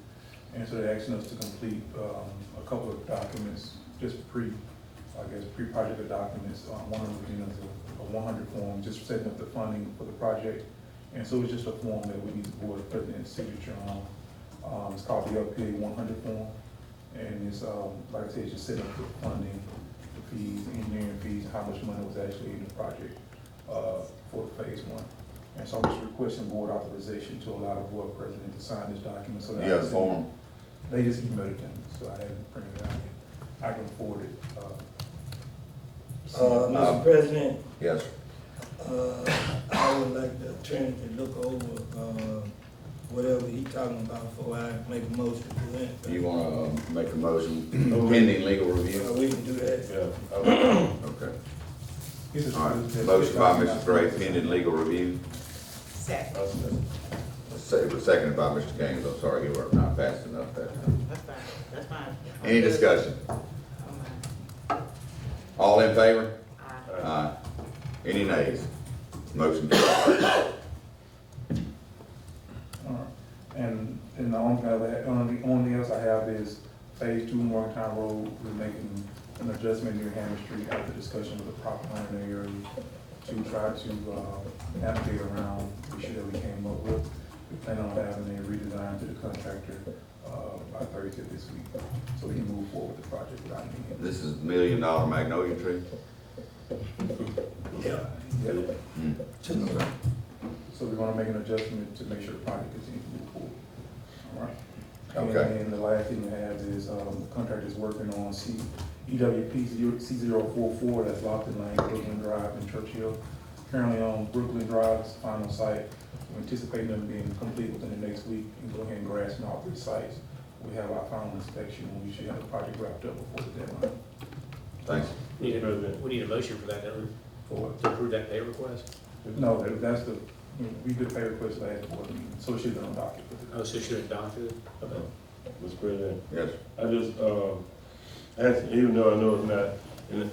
And so they're asking us to complete a couple of documents, just pre-project documents. One of them is a 100 form, just setting up the funding for the project. And so it's just a form that we need the board president's signature on. It's called the LPA 100 form. And it's, like I said, it's just setting up the funding, the fees, engineering fees, how much money was actually in the project for Phase 1. And so I'm just requesting board authorization to allow the board president to sign this document so that. You have the form? They just emailed it to me, so I haven't printed it out yet. I can forward it. Mr. President, Yes, I would like the attorney to look over, whatever he talking about before I make a motion to that. you wanna make a motion pending legal review? We can do that. Yeah. Okay. All right, motion by Mr. Gray pending legal review. Second. Seconded by Mr. Gaines. I'm sorry, you were not fast enough that time. That's fine, that's fine. Any discussion? All in favor? Aye. Any nays? Motion carries. All right. And the only else I have is Phase 2 Morgantown Road. We're making an adjustment near Hammond Street after discussion with the property owner area to try to navigate around the issue that we came up with. We plan on having a redesign to the contractor by Thursday this week, so we can move forward with the project without any. This is $1 million magnolia tree? Yeah. Okay. So we're gonna make an adjustment to make sure the project continues to move forward. All right? Okay. And then the last thing we have is, the contractor is working on EWP C044, that's Lofton Lane, Brooklyn Drive, and Churchill. Currently on Brooklyn Drive's final site. We're anticipating them being complete within the next week and go ahead and grass in all 3 sites. We have our final inspection, and we should have the project wrapped up before the deadline. Thanks. We need a motion for that, don't we? For To approve that pay request? No, that's we did pay request last board meeting, so it should be on docket. Oh, so should have doctored it? Okay. Mr. President, Yes. I just, asking, even though I know it's not in,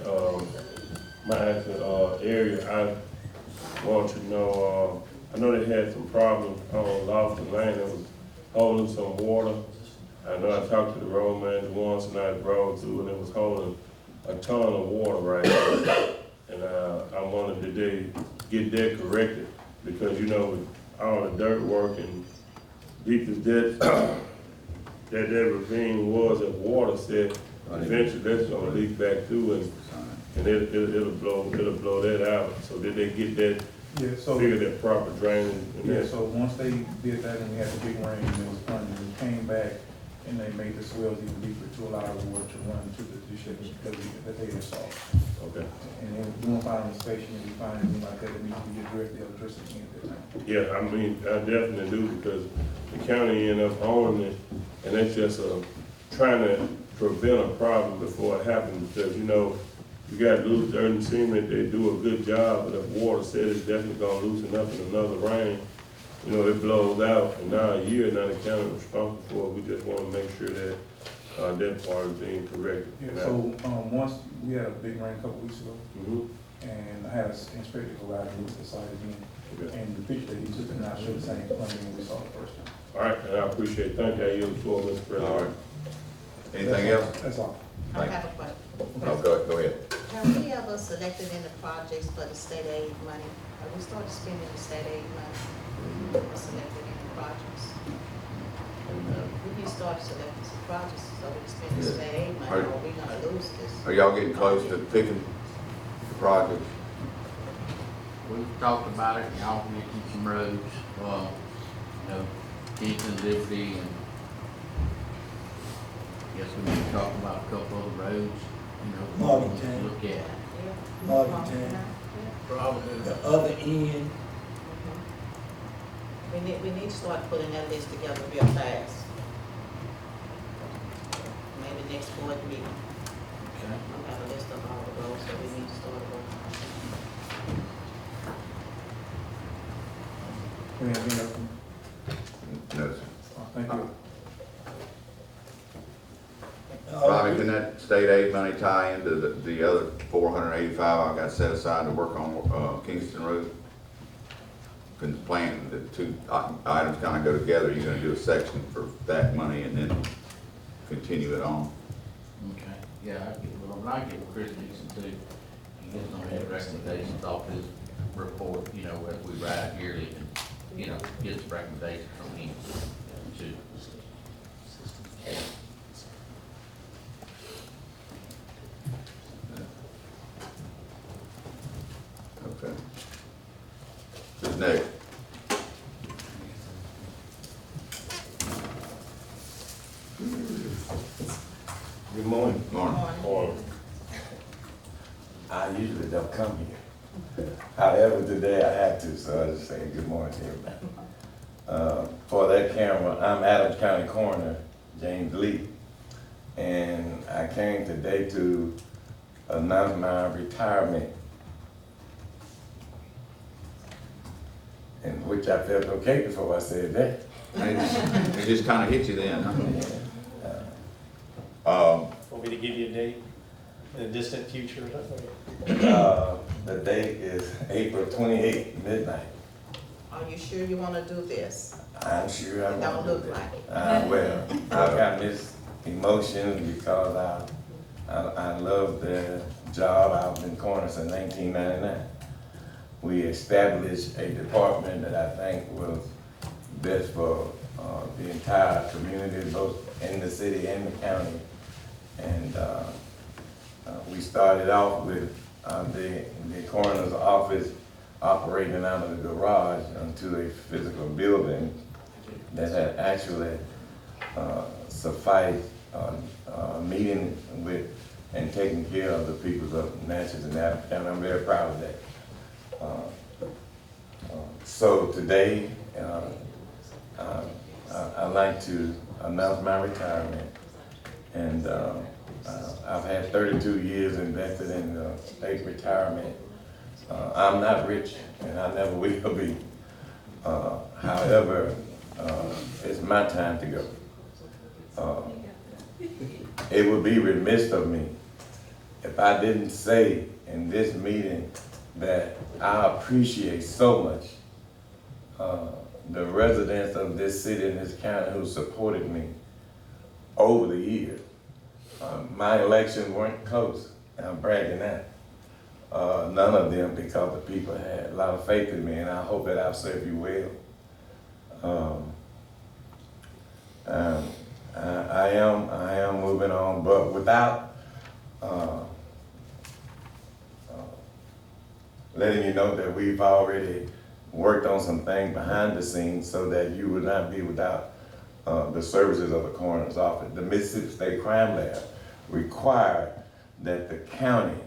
my actual, area, I want to know, I know they had some problems on Lofton Lane that was holding some water. I know I talked to the road manager once and I drove through and it was holding a ton of water right now. And, I wanted today get that corrected because, with all the dirt work and deep as that, that ravine was if water set, eventually that's gonna leak back through and it'll blow that out. So did they get that, Yeah, so. figure that proper drainage? and Yeah, that? so once they did that and we had the big rain and it was funny, we came back and they made the swells even deeper to allow the water to run to the ships that they installed. Okay. And then doing final inspection, and we find anything like that, it needs to be addressed, the electricity at that time. Yeah, I mean, I definitely do because the county end up owning it and that's just trying to prevent a problem before it happens because, you know, you got loose dirt and cement, they do a good job, but if water set is definitely gonna loosen up in another rain, you know, it blows out, and now a year, now the county responsible for it, we just wanna make sure that, that part is being corrected. Yeah, so, once, we had a big rain a couple weeks ago, Mhm. and I had an inspector go out and look at the site again. Okay. And the picture that he took did not show the same plumbing we saw the first time. All right, and I appreciate it. Thank you. I yield the floor, Mr. President. All right. Anything else? That's all. I have a question. No, go ahead. Have we ever selected any projects for the state aid money? Have we started spending the state aid money? Or selected any projects? We need to start selecting some projects so we can spend the Yeah. state aid money, or we gonna lose this. Are y'all getting close to picking the projects? We've talked about it, y'all can get some roads, you know, Kingston, Liberty, and guess we need to talk about a couple of the roads, you know, Morgantown. look at. Morgantown. Probably. The other end, We need to start putting that list together real fast. Maybe next board meeting, Okay. I'll have a list of all the roads that we need to start working on. Anything else? No, sir. Thank you. Bobby, can that state aid money tie into the other 485 I got set aside to work on, Kingston Road? Can the plan, the two items kind of go together, you're gonna do a section for that money and then continue it on? Okay, yeah, when I get with Chris Dixon too, he gets on his recommendations off his report, you know, as we write yearly, and, you know, gets recommendations from him too. Okay. Who's next? Good morning. Morning. I usually don't come here. However, today I have to, so I just say good morning to everybody. For that camera, I'm Adams County Coroner James Lee, and I came today to announce my retirement, in which I felt okay before I said that. It just kind of hit you then, huh? Want me to give you a date in the distant future or something? The date is April 28th, midnight. Are you sure you wanna do this? I'm sure I It want don't to look do like that. it. Well, I've got mixed emotions because I love the job. I've been coroner since 1999. We established a department that I think was best for the entire community, both in the city and the county. And we started off with the coroner's office operating out of the garage into a physical building that had actually sufficed meeting with and taking care of the people of Natchez and Adams County. I'm very proud of that. So today, I'd like to announce my retirement. And I've had 32 years invested in state retirement. I'm not rich, and I never will be. However, it's my time to go. It would be remiss of me if I didn't say in this meeting that I appreciate so much the residents of this city and this county who supported me over the years. My elections weren't close, and I'm bragging that. None of them, because the people had a lot of faith in me, and I hope that I've served you well. I am moving on, but without, letting you know that we've already worked on some things behind the scenes so that you would not be without the services of the coroner's office. The Mississippi State Crime Lab required that the county,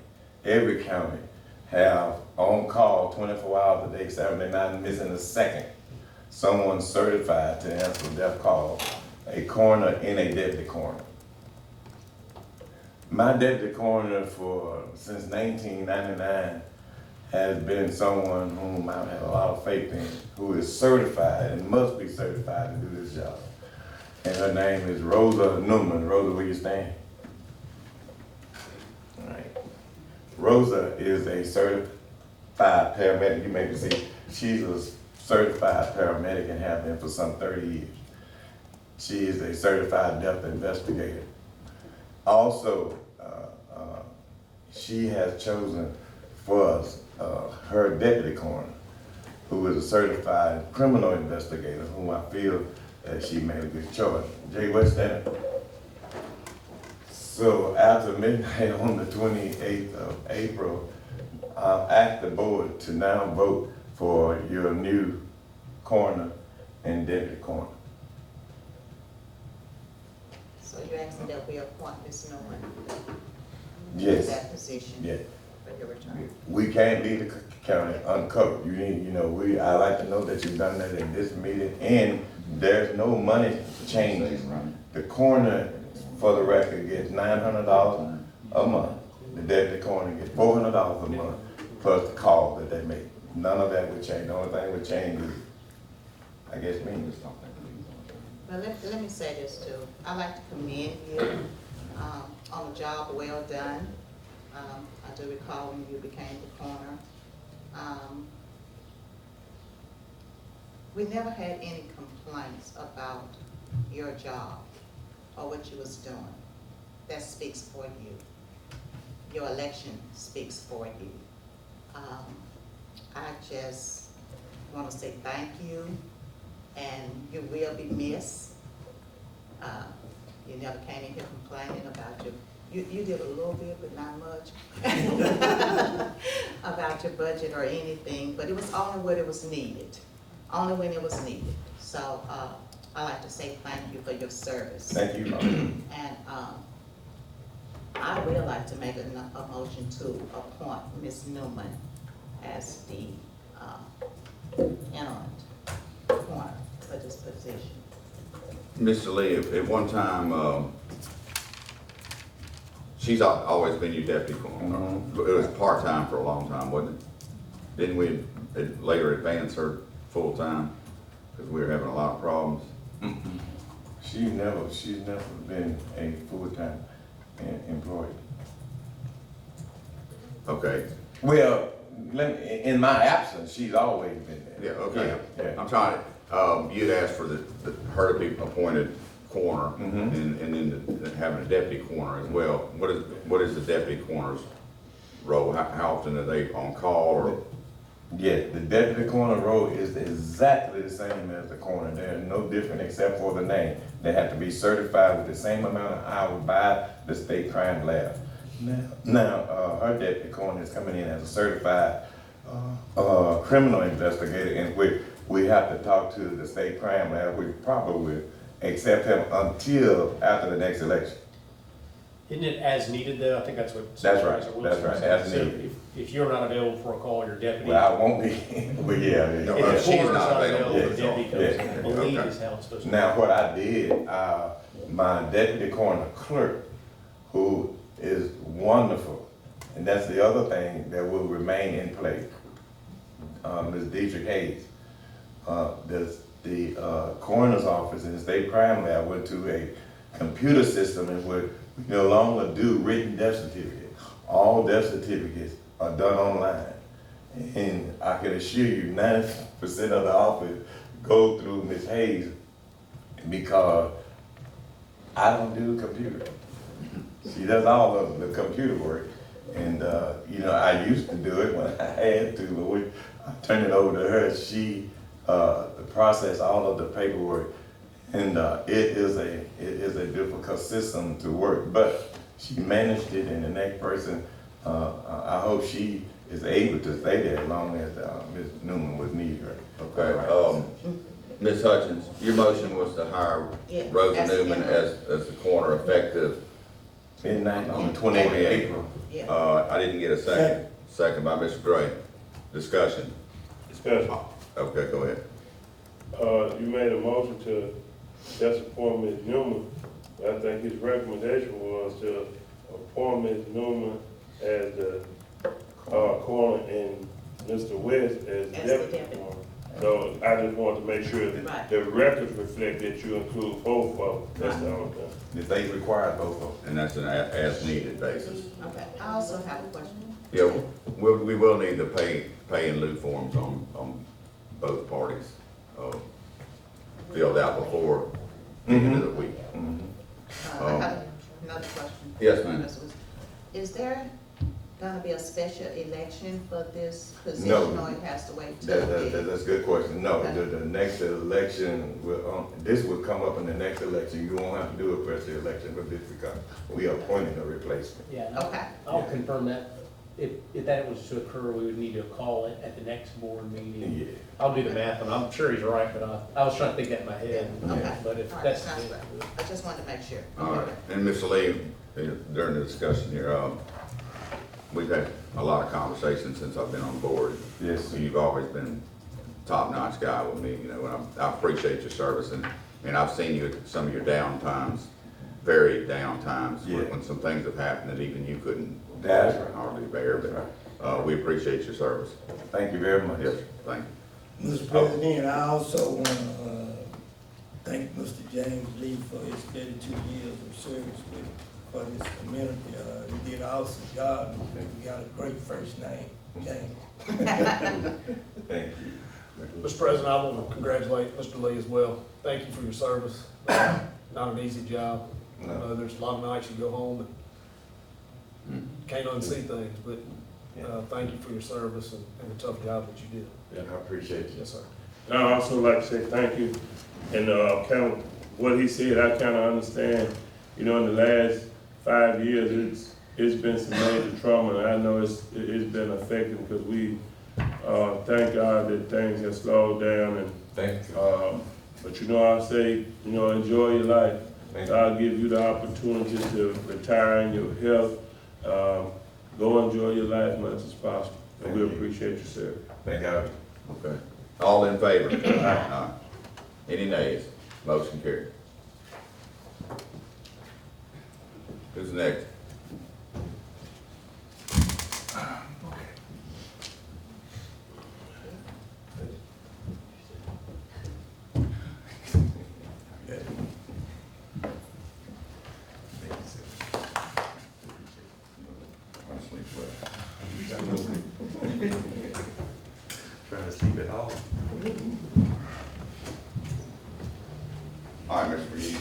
every county, have on call 24 hours a day, 7 days, not missing a second, someone certified to answer death call, a coroner and a deputy coroner. My deputy coroner since 1999 has been someone whom I've had a lot of faith in, who is certified and must be certified to do this job. And her name is Rosa Newman. Rosa, will you stand? All right. Rosa is a certified paramedic. You may see she's a certified paramedic and has been for some 30 years. She is a certified death investigator. Also, she has chosen for us her deputy coroner, who is a certified criminal investigator, whom I feel that she made a good choice. Jay, what's that? So after midnight on the 28th of April, I asked the board to now vote for your new coroner and deputy coroner. So you're asking that we appoint Ms. Norman Yes. to that position? Yes. For your return? We can't leave the county uncovered. You need, I like to know that you've done that in this meeting, and there's no money change. The coroner, for the record, gets $900 a month. The deputy coroner gets $400 a month, plus the call that they make. None of that would change. The only thing would change is, I guess, me. Well, let me say this too. I'd like to commend you on a job well done. I do recall when you became the coroner. We never had any complaints about your job or what you was doing. That speaks for you. Your election speaks for you. I just want to say thank you, and you will be missed. You never came in here complaining about you did a little bit, but not much, about your budget or anything, but it was only when it was needed. Only when it was needed. So I like to say thank you for your service. Thank you. And I would like to make a motion to appoint Ms. Newman as the interim coroner for this position. Mr. Lee, at one time, she's always been your deputy coroner. It was part-time for a long time, wasn't it? Didn't we later advance her full-time because we were having a lot of problems? She's never been a full-time employee. Okay. Well, in my absence, she's always been there. Yeah, okay. Yeah. I'm trying to, you'd asked for her to be appointed coroner and then having a deputy coroner as well. What is the deputy coroner's role? How often are they on call or? Yeah, the deputy coroner role is exactly the same as the coroner. They're no different except for the name. They have to be certified with the same amount of hours by the state crime lab. Now, her deputy coroner is coming in as a certified criminal investigator, in which we have to talk to the state crime lab. We probably will accept him until after the next election. Isn't it as needed though? I think that's what. That's right, Supervisor that's Wilson right, as said. needed. If you're not available for a call, your deputy. Well, I won't be, but yeah. No, If the she's coroner's not available. the deputy comes in. I believe Okay. is how it's supposed to. Now, what I did, my deputy coroner clerk, who is wonderful, and that's the other thing that will remain in place, Ms. Deidre Hayes. The coroner's office and the state crime lab went to a computer system in which we no longer do written death certificates. All death certificates are done online. And I can assure you 90% of the office go through Ms. Hayes because I don't do computer. She does all of the computer work. And I used to do it when I had to, but I turned it over to her. She processed all of the paperwork And it is a difficult system to work, but she managed it, and the next person, I hope she is able to stay there as long as Ms. Newman would need her. Okay, Ms. Hutchins, your motion was to hire Yeah, Rosa as the Newman interim. as the coroner effective, Midnight on the 28th of April. Yeah. I didn't get a second. Second by Mr. Gray. Discussion. Discussion. Okay, go ahead. You made a motion to just appoint Ms. Newman. I think his recommendation was to appoint Ms. Newman as the coroner and Mr. West as the As the deputy deputy. coroner. So I just wanted to make sure that Right. the records reflect that you include both of them. That's the only thing. The state requires both of them. And that's an as-needed basis. Okay, I also have a question. Yeah, we will need the pay in lieu forms on both parties, filled out before the end of the week. I have another question. Yes, ma'am. Is there gonna be a special election for this position, No. or it has to wait till? That's a good question. No, Okay. the next election will, this will come up in the next election. You won't have to do a special election for this because we are appointing a replacement. Yeah, and Okay. I'll confirm that. If that was to occur, we would need to call it at the next board meeting. Yeah. I'll do the math, and I'm sure he's right, but I was trying to think that in my head. Okay. But if All right, that's. sounds good. I just wanted to make sure. All right, and Mr. Lee, during the discussion here, we've had a lot of conversations since I've been on board. Yes. You've always been top-notch guy with me, you know, and I appreciate your service, and I've seen you at some of your down times, very down times, Yeah. when some things have happened that even you couldn't That's right. hardly bear, but, we appreciate your service. Thank you very much. Yes, thank you. Mr. President, I also want to thank Mr. James Lee for his 32 years of service for this community. He did an awesome job. We got a great first name, James. Thank you. Mr. President, I want to congratulate Mr. Lee as well. Thank you for your service. Not an easy job. No. There's a lot of nights you go home and can't unsee things, but thank you for your service and the tough job that you did. Yeah, I appreciate you. Yes, sir. And I also like to say thank you, and kind of what he said, I kind of understand. You know, in the last 5 years, it's been some major trauma, and I know it's been affecting because we thank God that things have slowed down, and Thank you. but you know, I'll say, you know, enjoy your life. Thank God give you the opportunity to retire in your health. Go enjoy your life as much as possible. And we appreciate you, sir. Thank you. Okay. All in favor? Aye. Any nays? Motion carried. Who's next? Trying to sleep it off. All right, Mr. Reed.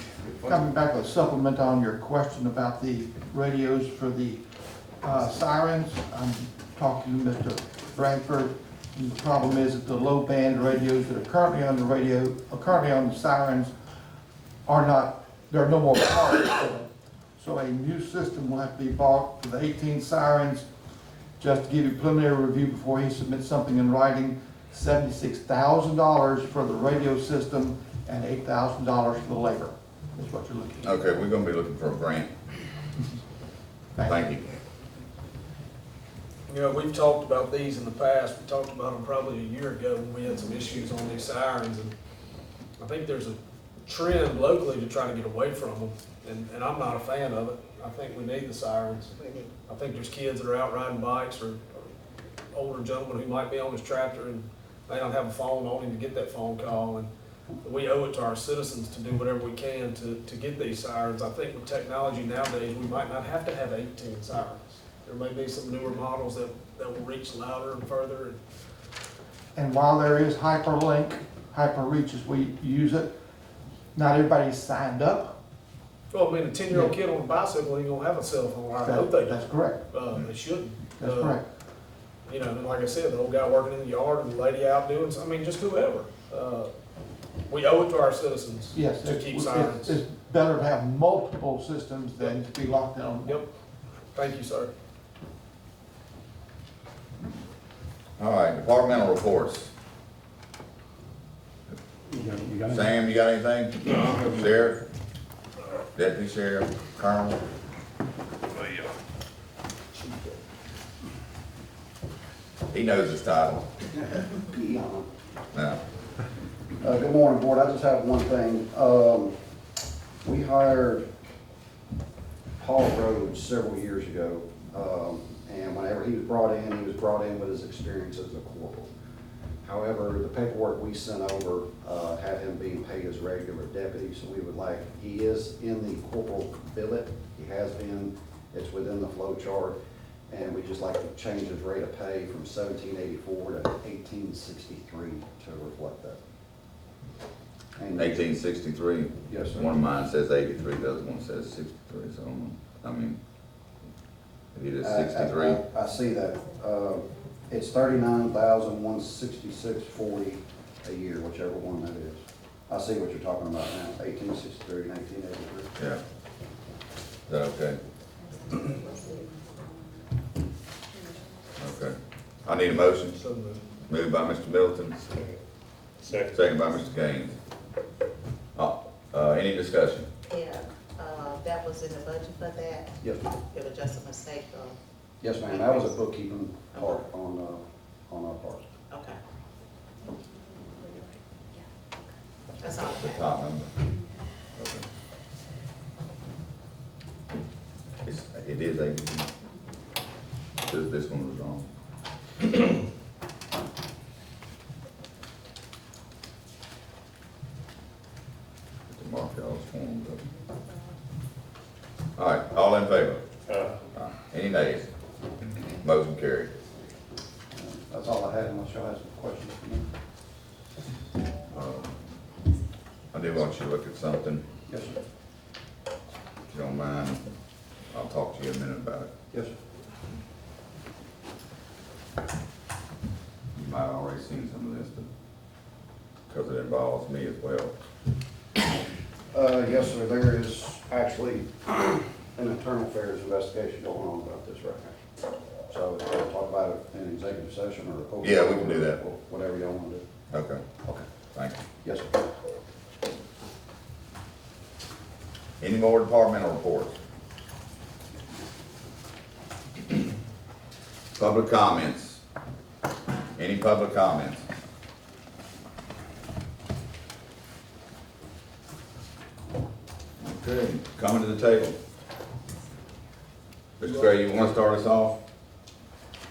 Coming back with a supplement on your question about the radios for the sirens, I'm talking to Mr. Bradford. And the problem is that the low band radios that are currently on the radio, currently on the sirens, are not, there are no more parts for them. So a new system will have to be bought for the 18 sirens. Just to give you preliminary review before he submits something in writing, $76,000 for the radio system and $8,000 for the labor. That's what you're looking at. Okay, we're gonna be looking for a grant. Thank you. You know, we've talked about these in the past. We talked about them probably a year ago when we had some issues on these sirens. And I think there's a trend locally to try to get away from them. And I'm not a fan of it. I think we need the sirens. I think there's kids that are out riding bikes or older gentlemen who might be on his tractor and may not have a phone on him to get that phone call. And we owe it to our citizens to do whatever we can to get these sirens. I think with technology nowadays, we might not have to have 18 sirens. There may be some newer models that will reach louder and further. And while there is hyperlink, hyperreach as we use it, not everybody's signed up. Well, I mean, a 10-year-old kid on a bicycle ain't gonna have a cell phone. I hope they That's correct. They shouldn't. That's correct. You know, like I said, the old guy working in the yard and the lady out doing something, I mean, just whoever. We owe it to our citizens Yes, to keep sirens. it's better to have multiple systems than to be locked down. Yep. Thank you, sir. All right, departmental reports. Sam, you got anything? Sheriff? Deputy Sheriff? Colonel? He knows his title. No. Good morning, Board. I just have one thing. We hired Paul Rhodes several years ago, and whenever he was brought in with his experience as a corporal. However, the paperwork we sent over had him being paid as regular deputy, so we would like, he is in the corporal billet. He has been, it's within the flow chart, and we just like to change his rate of pay from $17.84 to $18.63 to reflect that. 1863. Yes, sir. One of mine says 83, the other one says 63, so I mean, if it is 63. I see that. It's $39,166.40 a year, whichever one that is. I see what you're talking about now, 1863 and 1883. Yeah. Is that okay? Okay. I need a motion. Moved by Mr. Middleton. Second by Mr. Gaines. Any discussion? Yeah, that was in the budget for that? Yes, ma'am. It was just a mistake of? Yes, ma'am. That was a bookkeeping part on our part. Okay. That's all. The top number. It is 83. This one was wrong. Mark y'all's forms up. All right, all in favor? Any nays? Motion carried. That's all I had, unless y'all have some questions for me. I do want you to look at something, Yes, sir. if you don't mind. I'll talk to you in a minute about it. Yes, sir. You might have already seen some of this, but because it involves me as well. Yes, sir. There is actually an internal affairs investigation going on about this right now. So we'll talk about it in executive session or open. Yeah, we can do that. Whatever y'all want to do. Okay. Okay. Thank you. Yes, sir. Any more departmental reports? Public comments? Any public comments? Okay, coming to the table. Mr. Gray, you want to start us off?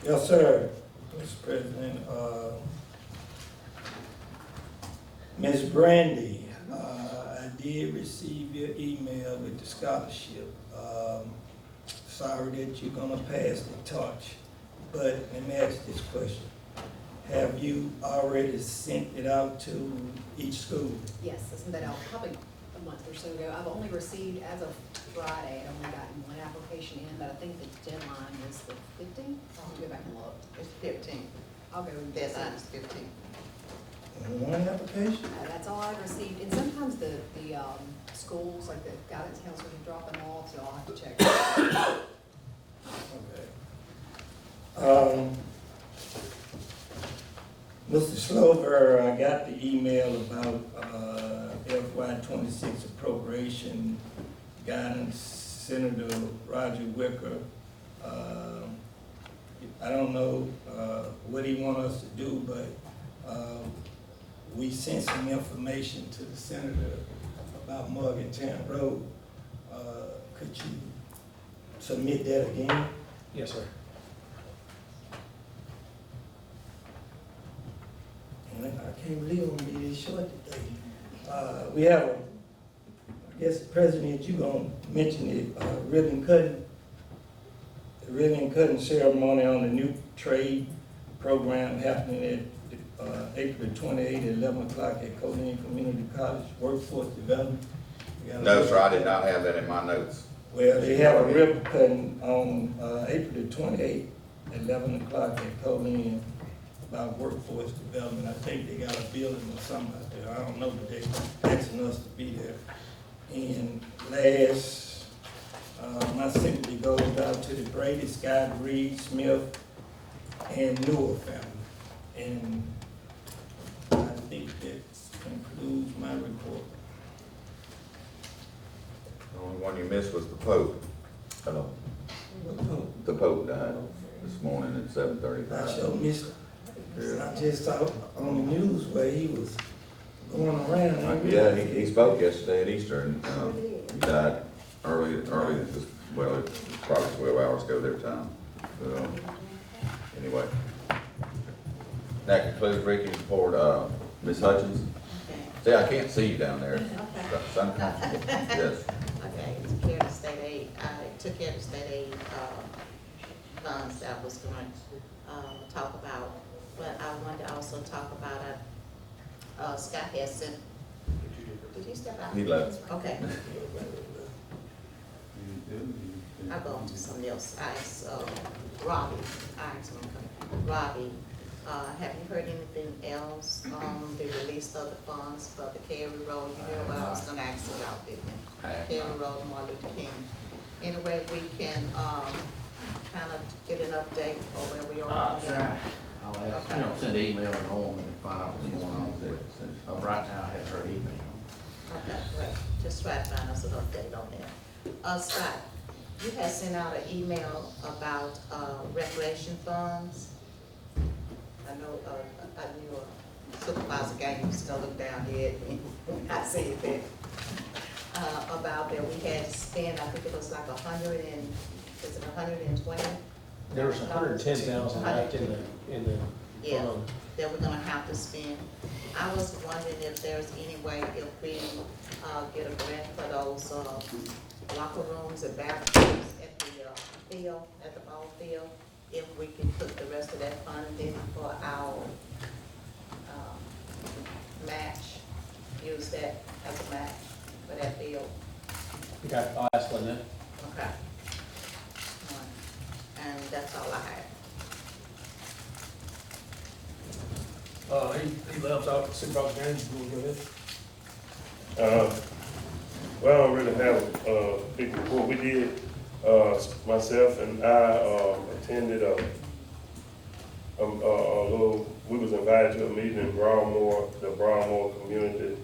Yes, sir, Mr. President. Ms. Brandy, I did receive your email with the scholarship. Sorry that you're gonna pass the torch, but let me ask this question. Have you already sent it out to each school? Yes, I sent that out probably a month or so ago. I've only received, as of Friday, I've only gotten one application in, but I think the deadline is the 15th. I'll go back and look. It's 15. I'll go and Deadline is 15. One application? That's all I've received, and sometimes the schools, like the guidance counselors will drop them off, so I'll have to check. Okay. Mr. Slover, I got the email about FY26 appropriation guidance, Senator Roger Wicker. I don't know what he wants us to do, but we sent some information to the senator about Morgantown Road. Could you submit that again? Yes, sir. I can't believe I'm gonna be this short today. We have I guess, President, you gonna mention the ribbon cutting ceremony on the new trade program happening at April 28th at 11 o'clock at Colleen Community College Workforce Development. No, sir, I did not have that in my notes. Well, they have a ribbon cutting on April the 28th at 11 o'clock at Colleen about workforce development. I think they got a building or something out there. I don't know, but they asking us to be there. And last, my sympathy goes out to the Brady, Scott, Reed, Smith, and Newell family. And I think that concludes my report. The only one you missed was the Pope. Hello. The Pope died this morning at 7:35. I sure missed it. I just saw on the news where he was going around. Yeah, he spoke yesterday at Easter, and he died early, well, it was probably 12 hours ago their time. But, anyway. That concludes Ricky's report. Ms. Hutchins? See, I can't see you down there. It's uncomfortable. Yes. Okay, took care of the state aid, I took care of the state aid, funds that I was going to talk about. But I wanted to also talk about, Scott has sent, did he step out? He left. Okay. I'll go on to something else. I asked, Robbie, Robbie, have you heard anything else on the release of the funds for the Cary Road? You know what I was gonna ask about, didn't you? Cary Road, Martin Luther King. Anyway, we can, kind of get an update on where we are. I'll ask, send an email and home and find out what's going on with it. Right now, I have her email. Okay, great. Just try to find us an update on that. Scott, you had sent out an email about, recreation funds. I know, I knew Supervisor Gaines gonna look down here and I see it there. About that we had to spend, I think it was like 120? There was 110,000 left in the Yeah, fund. that we're gonna have to spend. I was wondering if there's any way if we, get a grant for those, locker rooms and bathrooms at the, field, at the ball field, if we can put the rest of that funding for our, match, use that as a match for that field. You got to ask Lynette. Okay. And that's all I have. He left out, Supervisor Gaines, you want to go ahead? Well, I don't really have a big report. We did, myself and I attended a little, we was invited to a meeting in Broadmoor, the Broadmoor community.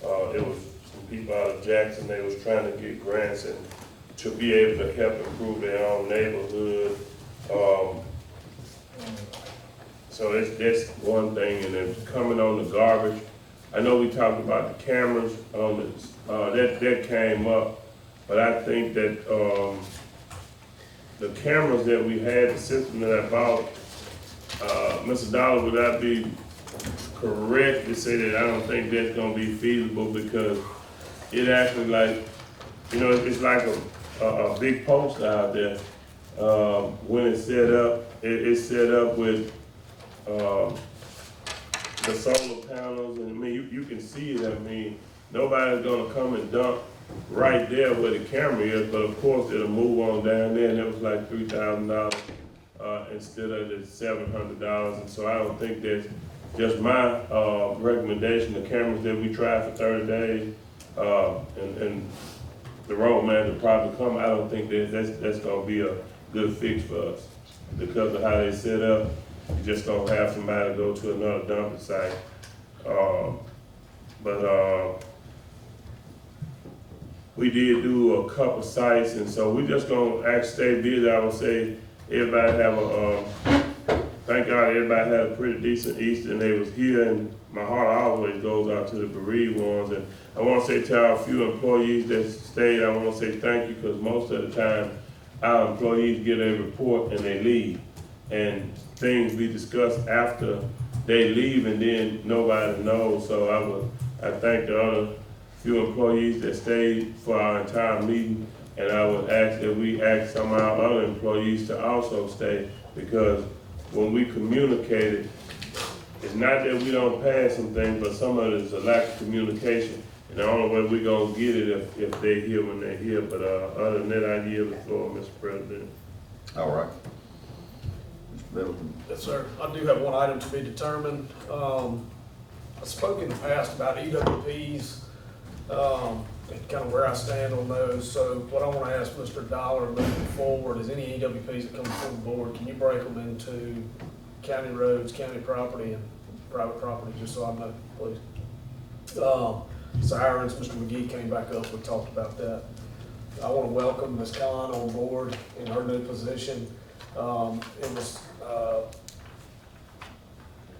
It was some people out of Jackson. They was trying to get grants and to be able to help improve their own neighborhood. So that's one thing, and then coming on the garbage. I know we talked about the cameras on this, that came up, but I think that the cameras that we had, the system that I bought, Mr. Dollar, would I be correct to say that I don't think that's gonna be feasible because it actually it's like a big poster out there. When it's set up, it's set up with the solar panels, and I mean, you can see it. I mean, nobody's gonna come and dump right there where the camera is, but of course it'll move on down there, and it was like $3,000 instead of the $700, and so I don't think that's just my recommendation. The cameras that we tried for 30 days, and the road man will probably come. I don't think that's gonna be a good fix for us because of how they set up. You just don't have somebody go to another dumping site. We did do a couple sites, and so we just gonna actually stay busy. I would say everybody thank God everybody had a pretty decent Easter, and they was here, and my heart always goes out to the bereaved ones. And I wanna say to our few employees that stayed, I wanna say thank you, because most of the time, our employees get a report and they leave. And things we discuss after they leave, and then nobody knows. So I thank the other few employees that stayed for our entire meeting, and I would ask that we ask some of our other employees to also stay, because when we communicated, it's not that we don't pass some things, but some of it is a lack of communication. And the only way we're gonna get it if they're here when they're here. But other than that, I yield the floor, Mr. President. All right. Mr. Middleton? Yes, sir. I do have one item to be determined. I spoke in the past about EWPs, and kind of where I stand on those. So what I want to ask Mr. Dollar moving forward is any EWPs that come before the board, can you break them into county roads, county property, and private property, just so I know, please? Sirens, Mr. McGee came back up, we talked about that. I want to welcome Ms. Khan on board in her new position.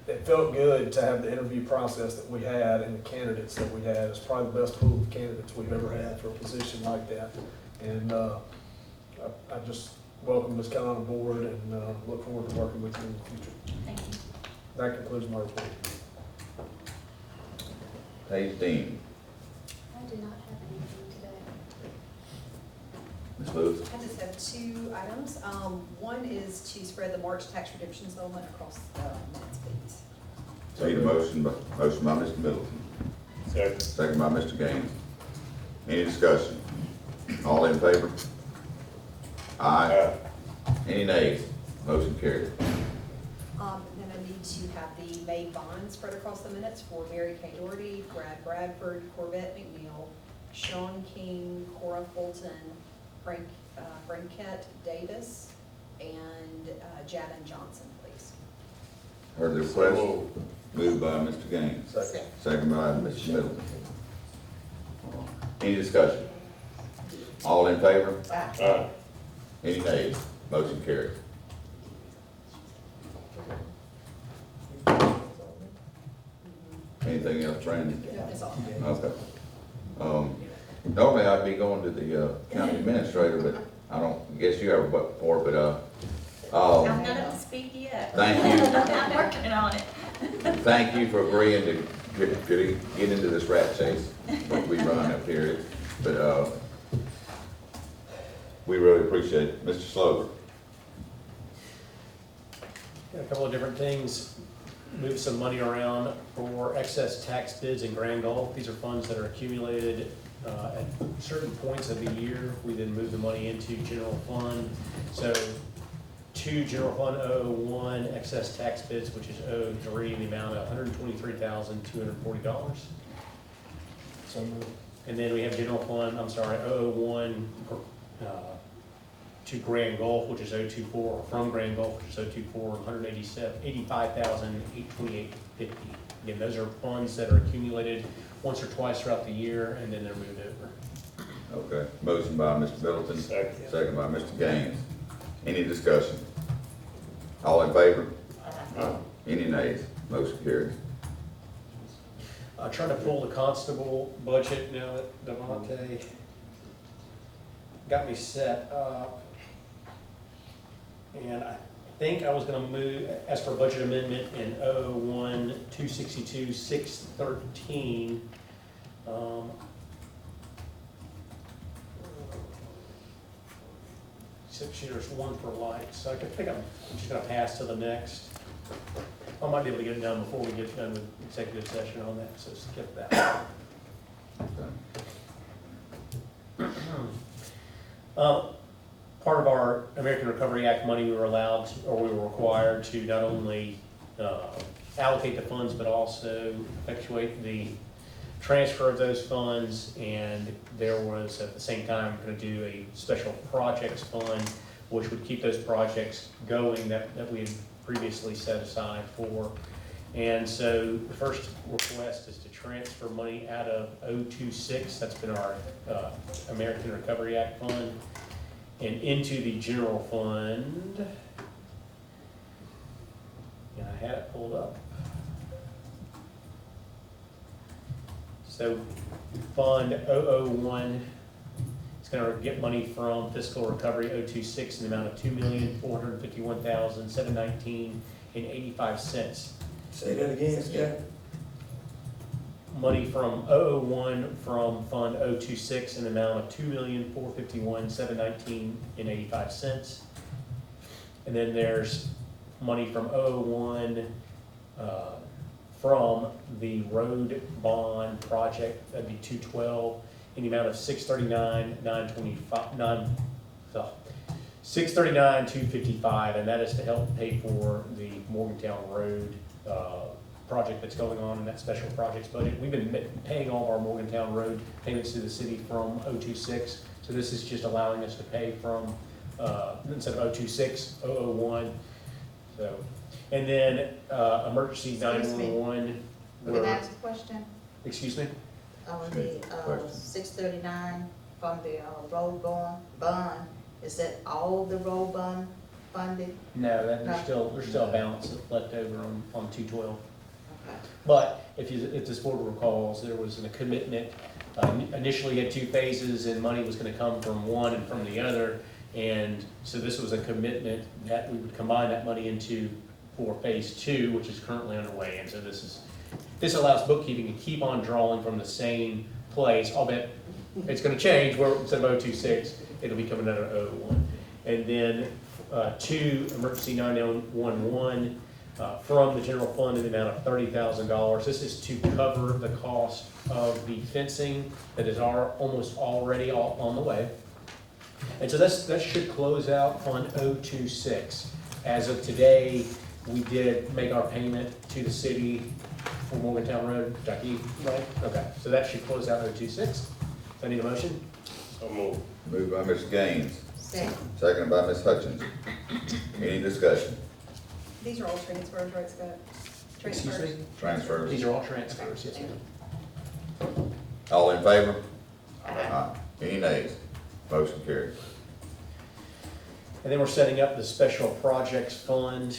It felt good to have the interview process that we had and the candidates that we had. It's probably the best pool of candidates we've ever had for a position like that. And I just welcome Ms. Khan on board and look forward to working with you in the future. Thank you. That concludes my report. Page Dean, I do not have anything today. Ms. Lewis. I just have two items. One is to spread the March tax redemption settlement across the minutes, please. Need a motion by Mr. Middleton. Second. Second by Mr. Gaines. Any discussion? All in favor? Aye. Any nays? Motion carried. Then I need to have the May bonds spread across the minutes for Mary Kay Doherty, Brad Bradford, Corvette McNeil, Sean King, Cora Fulton, Frankette Davis, and Javin Johnson, please. Heard the request. Moved by Mr. Gaines. Second by Mr. Middleton. Any discussion? All in favor? Aye. Any nays? Motion carried. Anything else, Brandon? That's all. Okay. Normally I'd be going to the county administrator, but I don't guess you ever but for, but I'm not up to speak yet. Thank you. I'm working on it. Thank you for agreeing to get into this rat chase that we run up here. But we really appreciate it. Mr. Slover. Got a couple of different things. Move some money around for excess tax bids in Grand Gulf. These are funds that are accumulated at certain points of the year. We then move the money into general fund. So to general fund 001 excess tax bids, which is 003 in the amount of $123,240. So moved. And then we have general fund, 001 to Grand Gulf, which is 024, or from Grand Gulf, which is 024, $185,828.50. Again, those are funds that are accumulated once or twice throughout the year, and then they're moved over. Okay. Motion by Mr. Middleton. Second by Mr. Gaines. Any discussion? All in favor? Any nays? Motion carried. Trying to pull the constable budget now that Devontae got me set up. And I think I was gonna move, as for budget amendment in 001-262-613. There's one for lights, so I think I'm just gonna pass to the next. I might be able to get it done before we get done with executive session on that, so skip that. Part of our American Recovery Act money, we were allowed, or we were required to not only allocate the funds, but also effectuate the transfer of those funds. And there was, at the same time, going to do a special projects fund, which would keep those projects going that we had previously set aside for. And so the first request is to transfer money out of 026, that's been our American Recovery Act fund, and into the general fund. And I had it pulled up. So Fund 001 is going to get money from Fiscal Recovery 026 in the amount of $2,451,719.85. Say that again, Scott. Money from 001 from Fund 026 in the amount of $2,451,719.85. And then there's money from 001 from the road bond project, that'd be 212, in the amount of $639,925, $639,255, and that is to help pay for the Morgantown Road project that's going on in that special projects budget. We've been paying all of our Morgantown Road payments to the city from 026, so this is just allowing us to pay from, instead of 026, 001. So, and then emergency Excuse me. 911. Can I ask a question? Excuse me? On the, 639 from the, road bond, is that all the road bond funded? No, No. there's still a balance left over on 212. Okay. But if this board recalls, there was a commitment, initially you had two phases and money was gonna come from one and from the other. And so this was a commitment that we would combine that money into for phase 2, which is currently underway. And so this allows bookkeeping to keep on drawing from the same place. I'll bet it's gonna change where instead of 026, it'll be coming out of 001. And then 2, emergency 911, from the general fund in the amount of $30,000. This is to cover the cost of the fencing that is almost already on the way. And so that should close out on 026. As of today, we did make our payment to the city for Morgantown Road. Jackie, right? Okay, so that should close out 026. I need a motion? So move. Moved by Mr. Gaines, Second. seconded by Ms. Hutchins. Any discussion? These are all transfers, right, Scott? Excuse Transfers. me? Transfers? These are all transfers, yes, ma'am. All in favor? Aye. Any nays? Motion carried. And then we're setting up the special projects fund.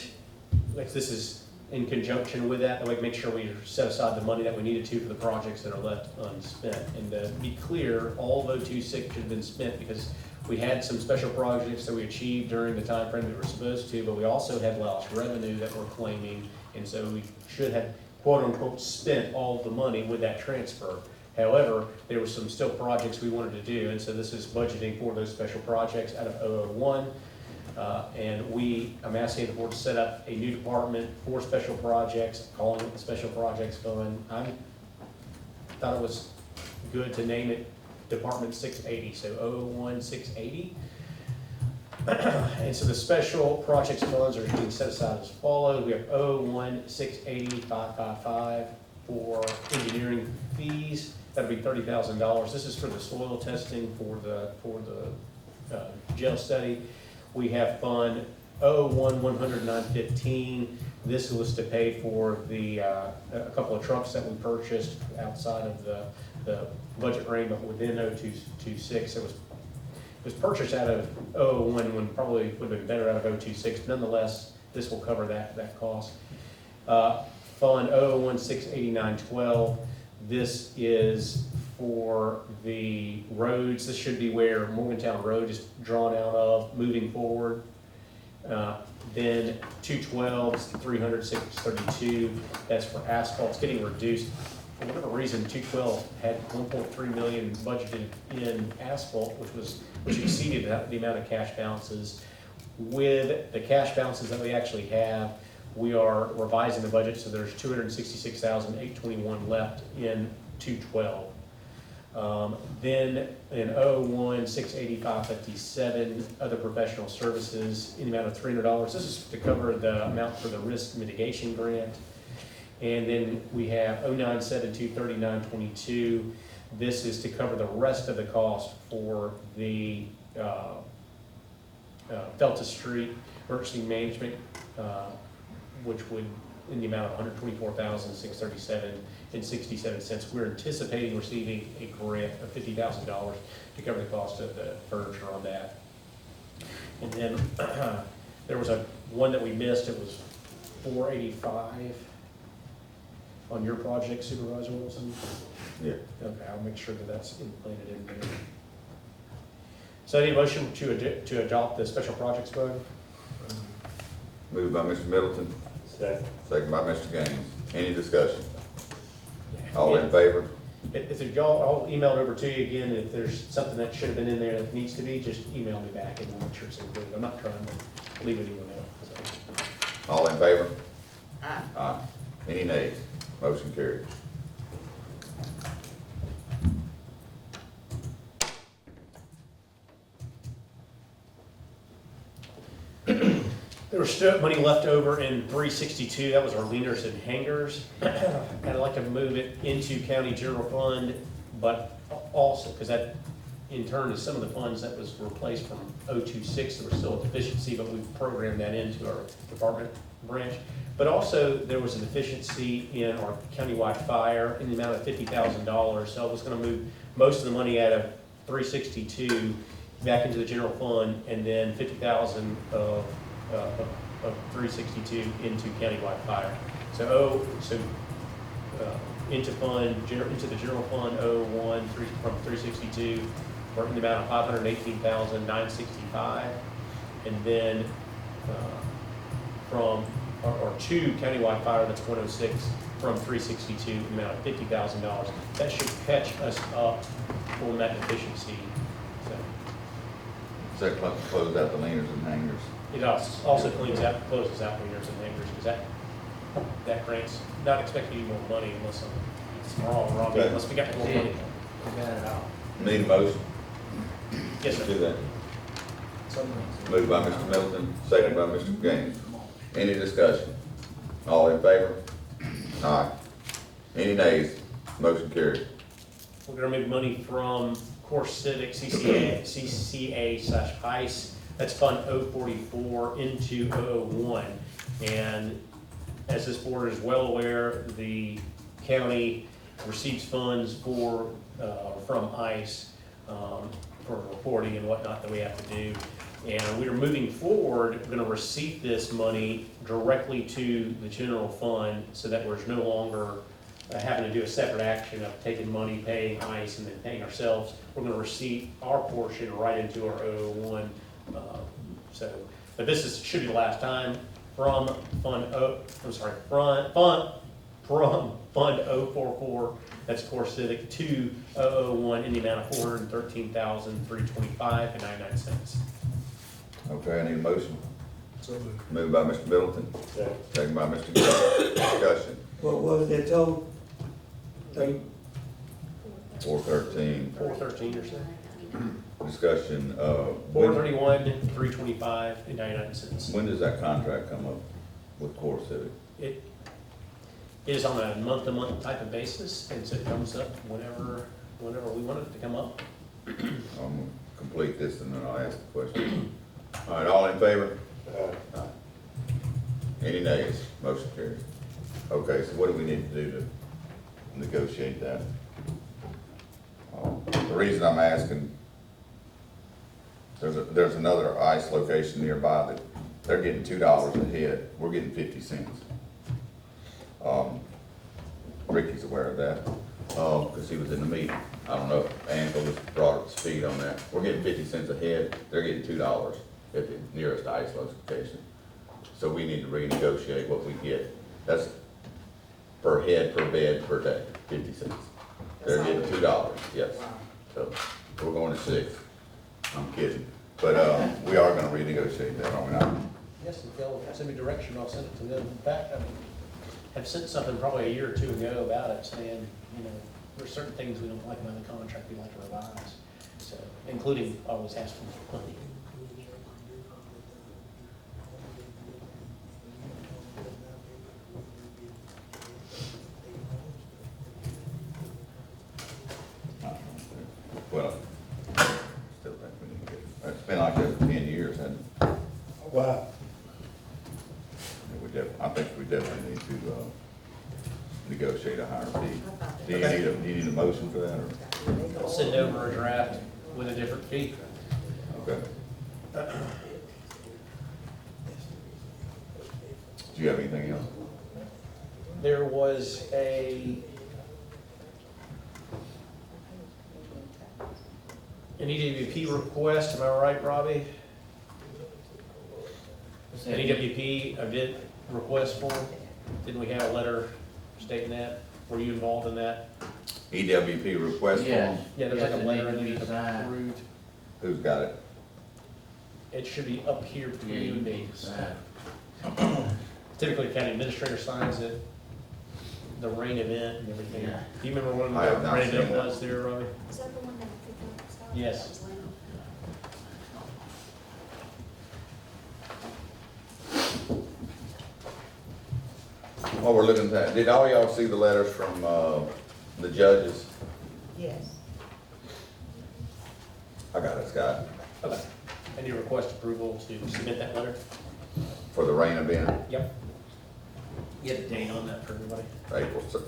Like this is in conjunction with that, that we make sure we set aside the money that we needed to for the projects that are left unspent. And to be clear, all of 026 should have been spent because we had some special projects that we achieved during the time frame we were supposed to, but we also had lost revenue that we're claiming. And so we should have quote unquote spent all of the money with that transfer. However, there were some still projects we wanted to do, and so this is budgeting for those special projects out of 001. And I'm asking the board to set up a new department for special projects, calling it the Special Projects Fund. I thought it was good to name it Department 680, so 001 680. And so the special projects funds are being set aside as follows. We have 001 680 555 for engineering fees. That'll be $30,000. This is for the soil testing for the jail study. We have fund 011 100 915. This was to pay for a couple of trucks that we purchased outside of the budget range, but within 026. It was purchased out of 001 when probably would have been better out of 026. Nonetheless, this will cover that cost. Fund 001 680 912. This is for the roads. This should be where Morgantown Road is drawn out of moving forward. Then 212 300 632. That's for asphalt. It's getting reduced. For whatever reason, 212 had 1.3 million budgeted in asphalt, which exceeded the amount of cash balances. With the cash balances that we actually have, we are revising the budget, so there's 266,821 left in 212. Then in 001 680 557, other professional services in the amount of $300. This is to cover the amount for the risk mitigation grant. And then we have 0972 3922. This is to cover the rest of the cost for the Delta Street emergency management, which would in the amount of $124,637.67. We're anticipating receiving a grant of $50,000 to cover the cost of the furniture on that. And then there was one that we missed. It was 485 on your project, Supervisor Wilson. Yeah. Okay, I'll make sure that that's implanted in there. So I need a motion to adopt the special projects fund. Moved by Mr. Middleton, second by Mr. Gaines. Any discussion? All in favor? If y'all, I'll email it over to you again. If there's something that should have been in there that needs to be, just email me back and we'll make sure it's included. I'm not trying to leave anyone out. So. All in favor? Aye. Aye. Any nays? Motion carried. was still money left over in 362, that was our leaners and hangers. And I'd like to move it into county general fund, but also, because that in turn is some of the funds that was replaced from 026, there was still a deficiency, but we've programmed that into our department branch. But also, there was a deficiency in our countywide fire in the amount of $50,000. So I was gonna move most of the money out of 362 back into the general fund, and then 50,000 of 362 into countywide fire. So into the general fund 01 from 362, for the amount of 518,965, and then from or to countywide fire, that's 106 from 362, the amount of $50,000. That should catch us up on that deficiency. So that close out the leaners and hangers. It also closes out leaners and hangers, because that grant's not expecting any more money unless it's wrong, Robbie, unless we got more money. We got it all. Need a motion? Yes, sir. Do that. Moved by Mr. Middleton, second by Mr. Gaines. Any discussion? All in favor? Aye. Any nays? Motion carried. We're gonna move money from Core Civic CCA/ICE, that's Fund 044 into 001. And as this board is well aware, the county receives funds from ICE for reporting and whatnot that we have to do. And we are moving forward, we're gonna receipt this money directly to the general fund so that we're no longer having to do a separate action of taking money, paying ICE, and then paying ourselves. We're gonna receipt our portion right into our 001. But this should be the last time from Fund 044, that's Core Civic, to 001 in the amount of $413,325.99. Okay, I need a motion. So moved. Moved by Mr. Middleton, second by Mr. Gaines. Discussion. What was that total? 413. 413 or so. Discussion, 431,325.99. when does that contract come up with Core Civic? It is on a month-to-month type of basis, and so it comes up whenever we want it to come up. I'm gonna complete this and then I'll ask the question. All right, all in favor? Aye. Any nays? Motion carries. Okay, so what do we need to do to negotiate that? The reason I'm asking, there's another ICE location nearby that they're getting $2 a head. We're getting 50 cents. Ricky's aware of that, because he was in the meeting. I don't know if Angela was brought up to speed on that. We're getting 50 cents a head. They're getting $2 at the nearest ICE location. So we need to renegotiate what we get. That's per head, per bed, per day, 50 cents. They're getting $2, yes. So we're going to 6. I'm kidding. But we are gonna renegotiate that, are we not? Yes, if they'll send me direction, I'll send it to them. In fact, I have sent something probably a year or two ago about it, saying, there's certain things we don't like about the contract, we'd like to revise. So, including always asking for money. Well, still think we need to get, it's been like that for 10 years, hasn't it? Wow. I think we definitely need to negotiate a higher fee. Do you need a motion for that, or? I'll send over a draft with a different fee. Okay. Do you have anything else? There was an EWP request, am I right, Robbie? An EWP event request form? Didn't we have a letter stating that? Were you involved in that? EWP request form? Yeah, there's like a letter in there approved. Who's got it? It should be up here between you and me. Typically, the county administrator signs it, the rain event and everything. Yeah. Do you remember when I have the not rain seen event that. was there, Robbie? Is that the one that I picked up? Scott? Yes. That was loud. While we're looking at that, did all y'all see the letters from, the judges? Yes. I got it, Scott, Okay. And you request approval to submit that letter? for the rain event, Yep. Get a date on that for everybody.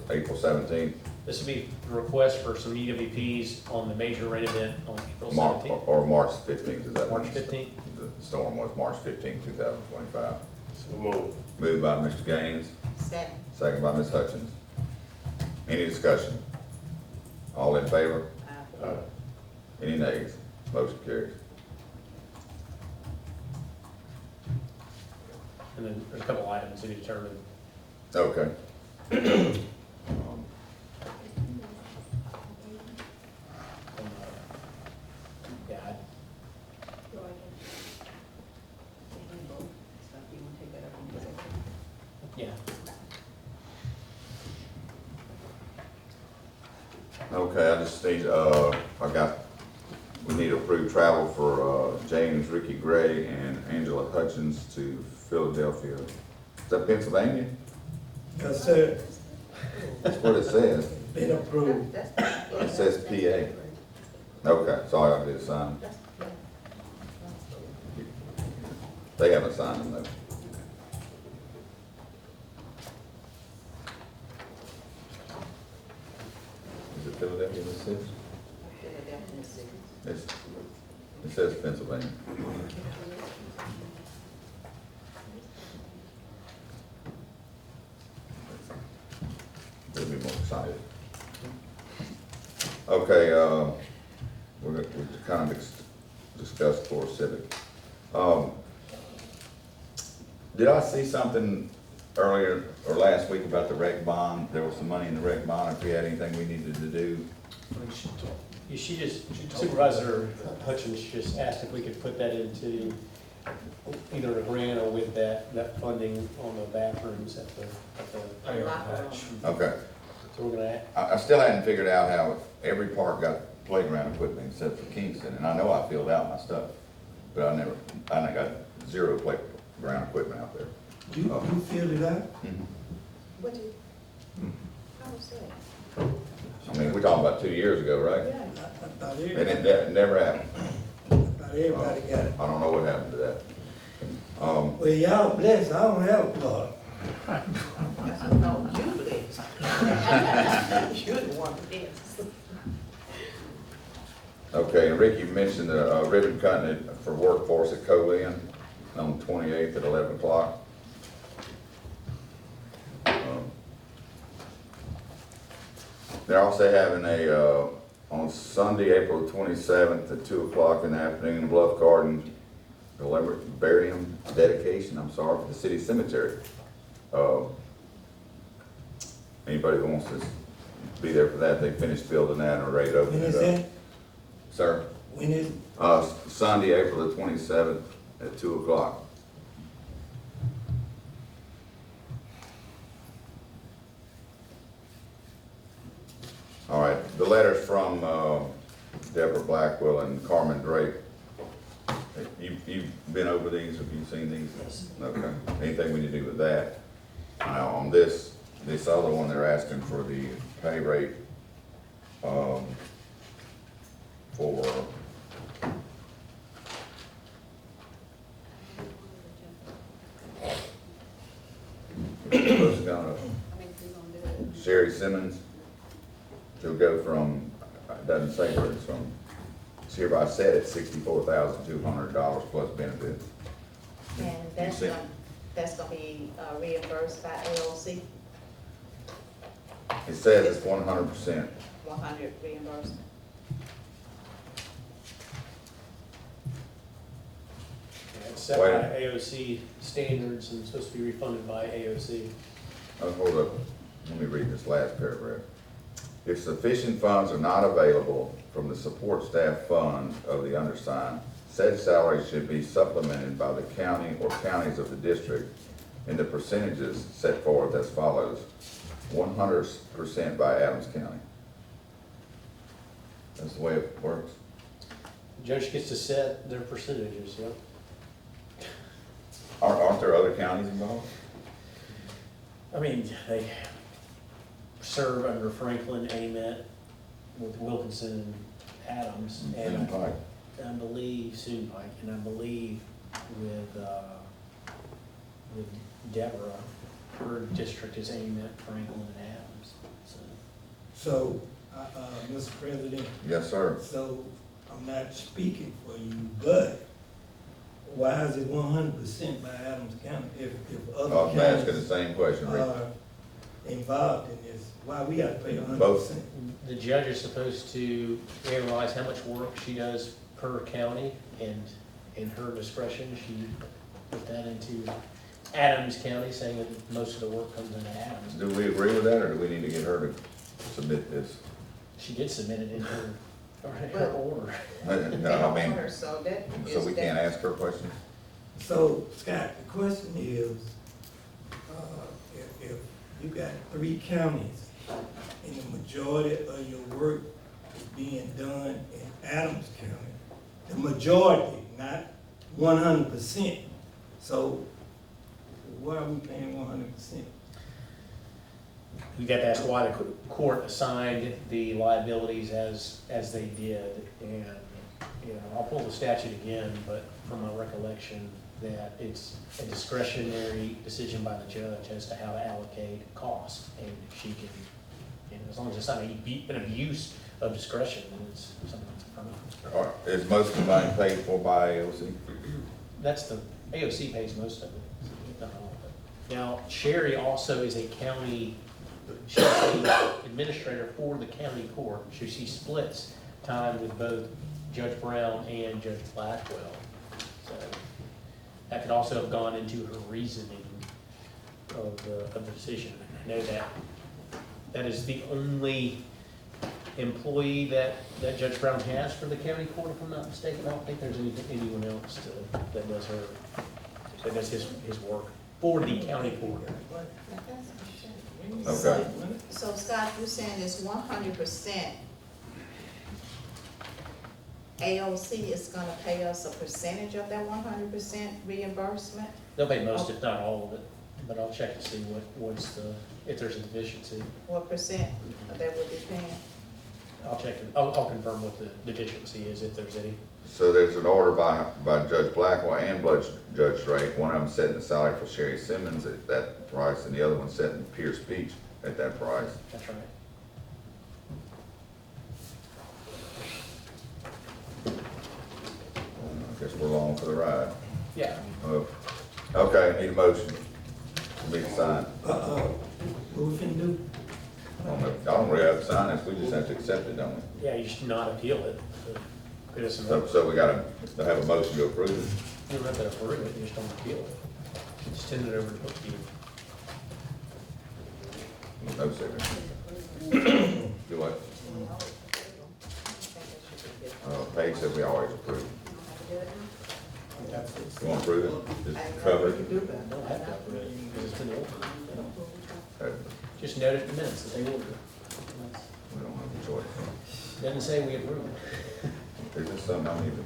April 17th, This would be a request for some EWPs on the major rain event on April March, 17th. or March 15th, is that? March when 15th? The storm was March 15th, 2025. So move. Moved by Mr. Gaines, Second. second by Ms. Hutchins. Any discussion? All in favor? Any nays? Motion carries. And then there's a couple items to be determined. Okay. Yeah, yeah. Okay, I just need, we need to approve travel for, James Ricky Gray and Angela Hutchins to Philadelphia. Is that Pennsylvania? Yes, sir. That's what it says. Been approved. It says PA. Okay, so all I did is sign. They haven't signed them though. Is it Philadelphia, Mississippi? It says Pennsylvania. They'll be more excited. Okay, we kind of discussed Core Civic. Did I see something earlier or last week about the rec bond? There was some money in the rec bond, if we had anything we needed to do. She just, Supervisor Hutchins just asked if we could put that into either a grant or with that funding on the bathrooms at the patch. Okay. So we're gonna, I still hadn't figured out how every park got playground equipment except for Kingston, and I know I filled out my stuff, but I got zero playground equipment out there. You filled it out? Mhm. What did, how was that? I mean, we're talking about 2 years ago, right? Yeah. I thought And everybody, it never happened. thought everybody got it. I don't know what happened to that. Well, y'all blessed, I don't have a plug. No, you blessed. You're the one blessed. Okay, and Ricky mentioned the ribbon cutting for workforce at Co-Lin on the 28th at 11 o'clock. They're also having on Sunday, April 27th at 2 o'clock in the afternoon, Bluff Garden, barium dedication, for the city cemetery. Anybody that wants to be there for that, they finished building that and are ready to open When it is up. that? Sir? When is, Sunday, April the 27th at 2 o'clock. All right, the letters from Deborah Blackwell and Carmen Drake. You've been over these, have you seen these? Yes. Okay, anything we need to do with that? Now, on this other one, they're asking for the pay rate, for who's gonna, Sherry Simmons, she'll go from, it doesn't say where it's from, it's hereby set at $64,200 plus benefits. And that's gonna be reimbursed by AOC, It says it's 100%. 100 reimbursement. it's set by AOC standards and supposed to be refunded by AOC. Oh, hold up, let me read this last paragraph. If sufficient funds are not available from the support staff fund of the undersigned, said salary should be supplemented by the county or counties of the district in the percentages set forth as follows: 100% by Adams County. That's the way it works. The judge gets to set their percentages, yep. Aren't there other counties involved? I mean, they serve under Franklin, Amet, with Wilkinson, Adams, and Pike. I believe Soon Pike, and I believe with Deborah, her district is Amet, Franklin, and Adams, so. So, Mr. President, Yes, sir. so I'm not speaking for you, but why is it 100% by Adams County if I other was asking the counties same question, Rick. are involved in this? Why we gotta pay 100%? Both. The judge is supposed to analyze how much work she does per county, and in her discretion, she put that into Adams County, saying that most of the work comes into Adams. Do we agree with that, or do we need to get her to submit this? She gets submitted in her order. No, I mean, So that so is we that- can't ask her questions? So, Scott, the question is, if you got 3 counties and the majority of your work is being done in Adams County, the majority, not 100%, so why are we paying 100%? You got to ask why the court assigned the liabilities as they did, and, you know, I'll pull the statute again, but from my recollection, that it's a discretionary decision by the judge as to how to allocate costs, and she can, you know, as long as it's not an abuse of discretion, then it's something that's permanent. Or is most of the money paid for by AOC? That's the, AOC pays most of it, if not all of it. Now, Sherry also is a county, she's the administrator for the county court, so she splits time with both Judge Brown and Judge Blackwell. So that could also have gone into her reasoning of the decision. I know that is the only employee that Judge Brown has for the county court, if I'm not mistaken. I don't think there's anyone else that does his work for the county court. Okay. So Scott, you're saying it's 100%. AOC is gonna pay us a percentage of that 100% reimbursement? They'll pay most, if not all of it, but I'll check to see if there's a deficiency. What percent of that would be paying? I'll check, I'll confirm what the deficiency is, if there's any. So there's an order by Judge Blackwell and Judge Drake. One of them setting the salary for Sherry Simmons at that price, and the other one setting Pierce Beach at that price. That's right. I guess we're along for the ride. Yeah. Okay, need a motion for me to sign. What we finna do? I don't really have to sign this, we just have to accept it, don't we? Yeah, you should not appeal it. So we gotta have a motion to approve it. You don't have to approve it, you just don't appeal it. Just send it over to Bookkeeper. No second. Do what? Paige said we always approve. You want to approve it? Just cover it? You don't have to approve it, because it's been ordered. Okay. Just note it in the minutes that they ordered. We don't have a choice. Doesn't say we approve it. Is this something I need to?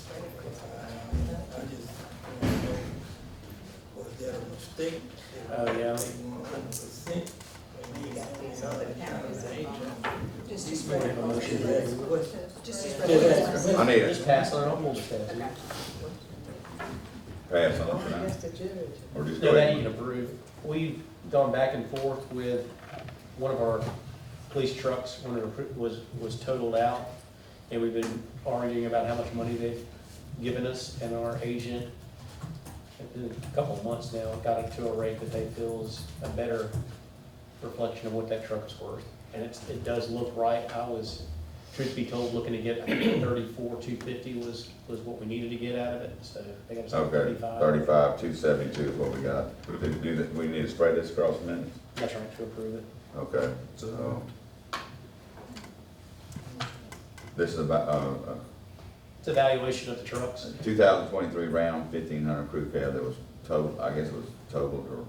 I just, was that a mistake? Oh, yeah. 100%. Just We have a motion. I need Just it. pass on it, I'll hold the statute. Pass on it tonight. Or just go No, that ahead. you can approve. We've gone back and forth with one of our police trucks when it was totaled out. And we've been arguing about how much money they've given us, and our agent, it's been a couple of months now, got it to a rate that they feel is a better reflection of what that truck's worth. And it does look right. I was, truth be told, looking to get, I think 34,250 was what we needed to get out of it, so they got us at Okay, 35. 35,272 is what we got. We need to spread this across the minutes? That's right, to approve it. Okay, so. This is about, It's evaluation of the trucks. 2023 round, 1,500 crew cab that was total, I guess it was totaled or.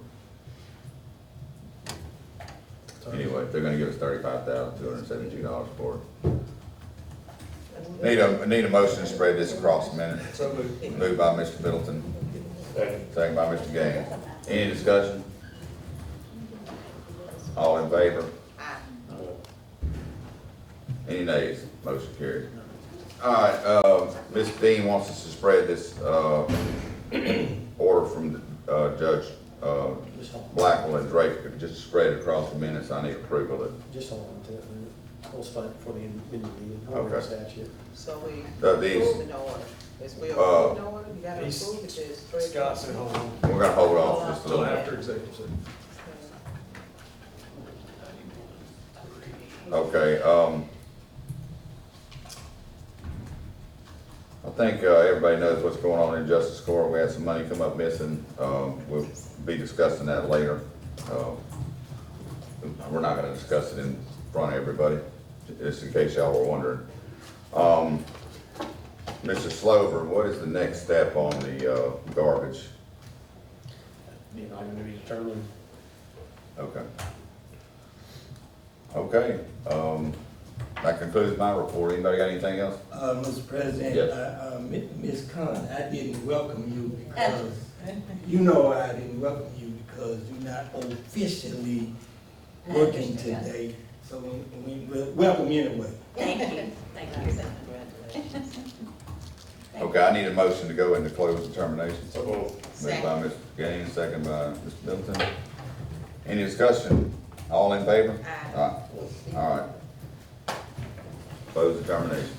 Anyway, they're gonna give us $35,272 for it. Need a motion to spread this across the minute. So moved. Moved by Mr. Middleton, second by Mr. Gaines. Any discussion? All in favor? Any nays? Motion carried. All right, Ms. Dean wants us to spread this, order from, Judge, Blackwell and Drake, just spread it across the minutes. I need approval of it. Just hold on to it, man. We'll spot it for the end of the meeting. Okay. Statute. So we These- approve the order. Is we approve the order, you gotta He's- approve it, there's three. Scott said, hold on. We're gonna hold off just a Until little. after executive session. Okay, I think, everybody knows what's going on in Justice Court. We had some money come up missing. We'll be discussing that later. We're not gonna discuss it in front of everybody, just in case y'all were wondering. Mr. Slover, what is the next step on the, garbage? You know, I'm gonna be determined. Okay. Okay, that concludes my report. Anybody got anything else? Mr. President, Yes. Ms. Khan, I didn't welcome you because, you know I didn't welcome you because you're not officially working today. So we welcome you anyway. Thank you. Okay, I need a motion to go into closed determination. So Moved by Mr. Gaines, second by Mr. Middleton. Any discussion? All in favor? Aye. All right. Closed determination.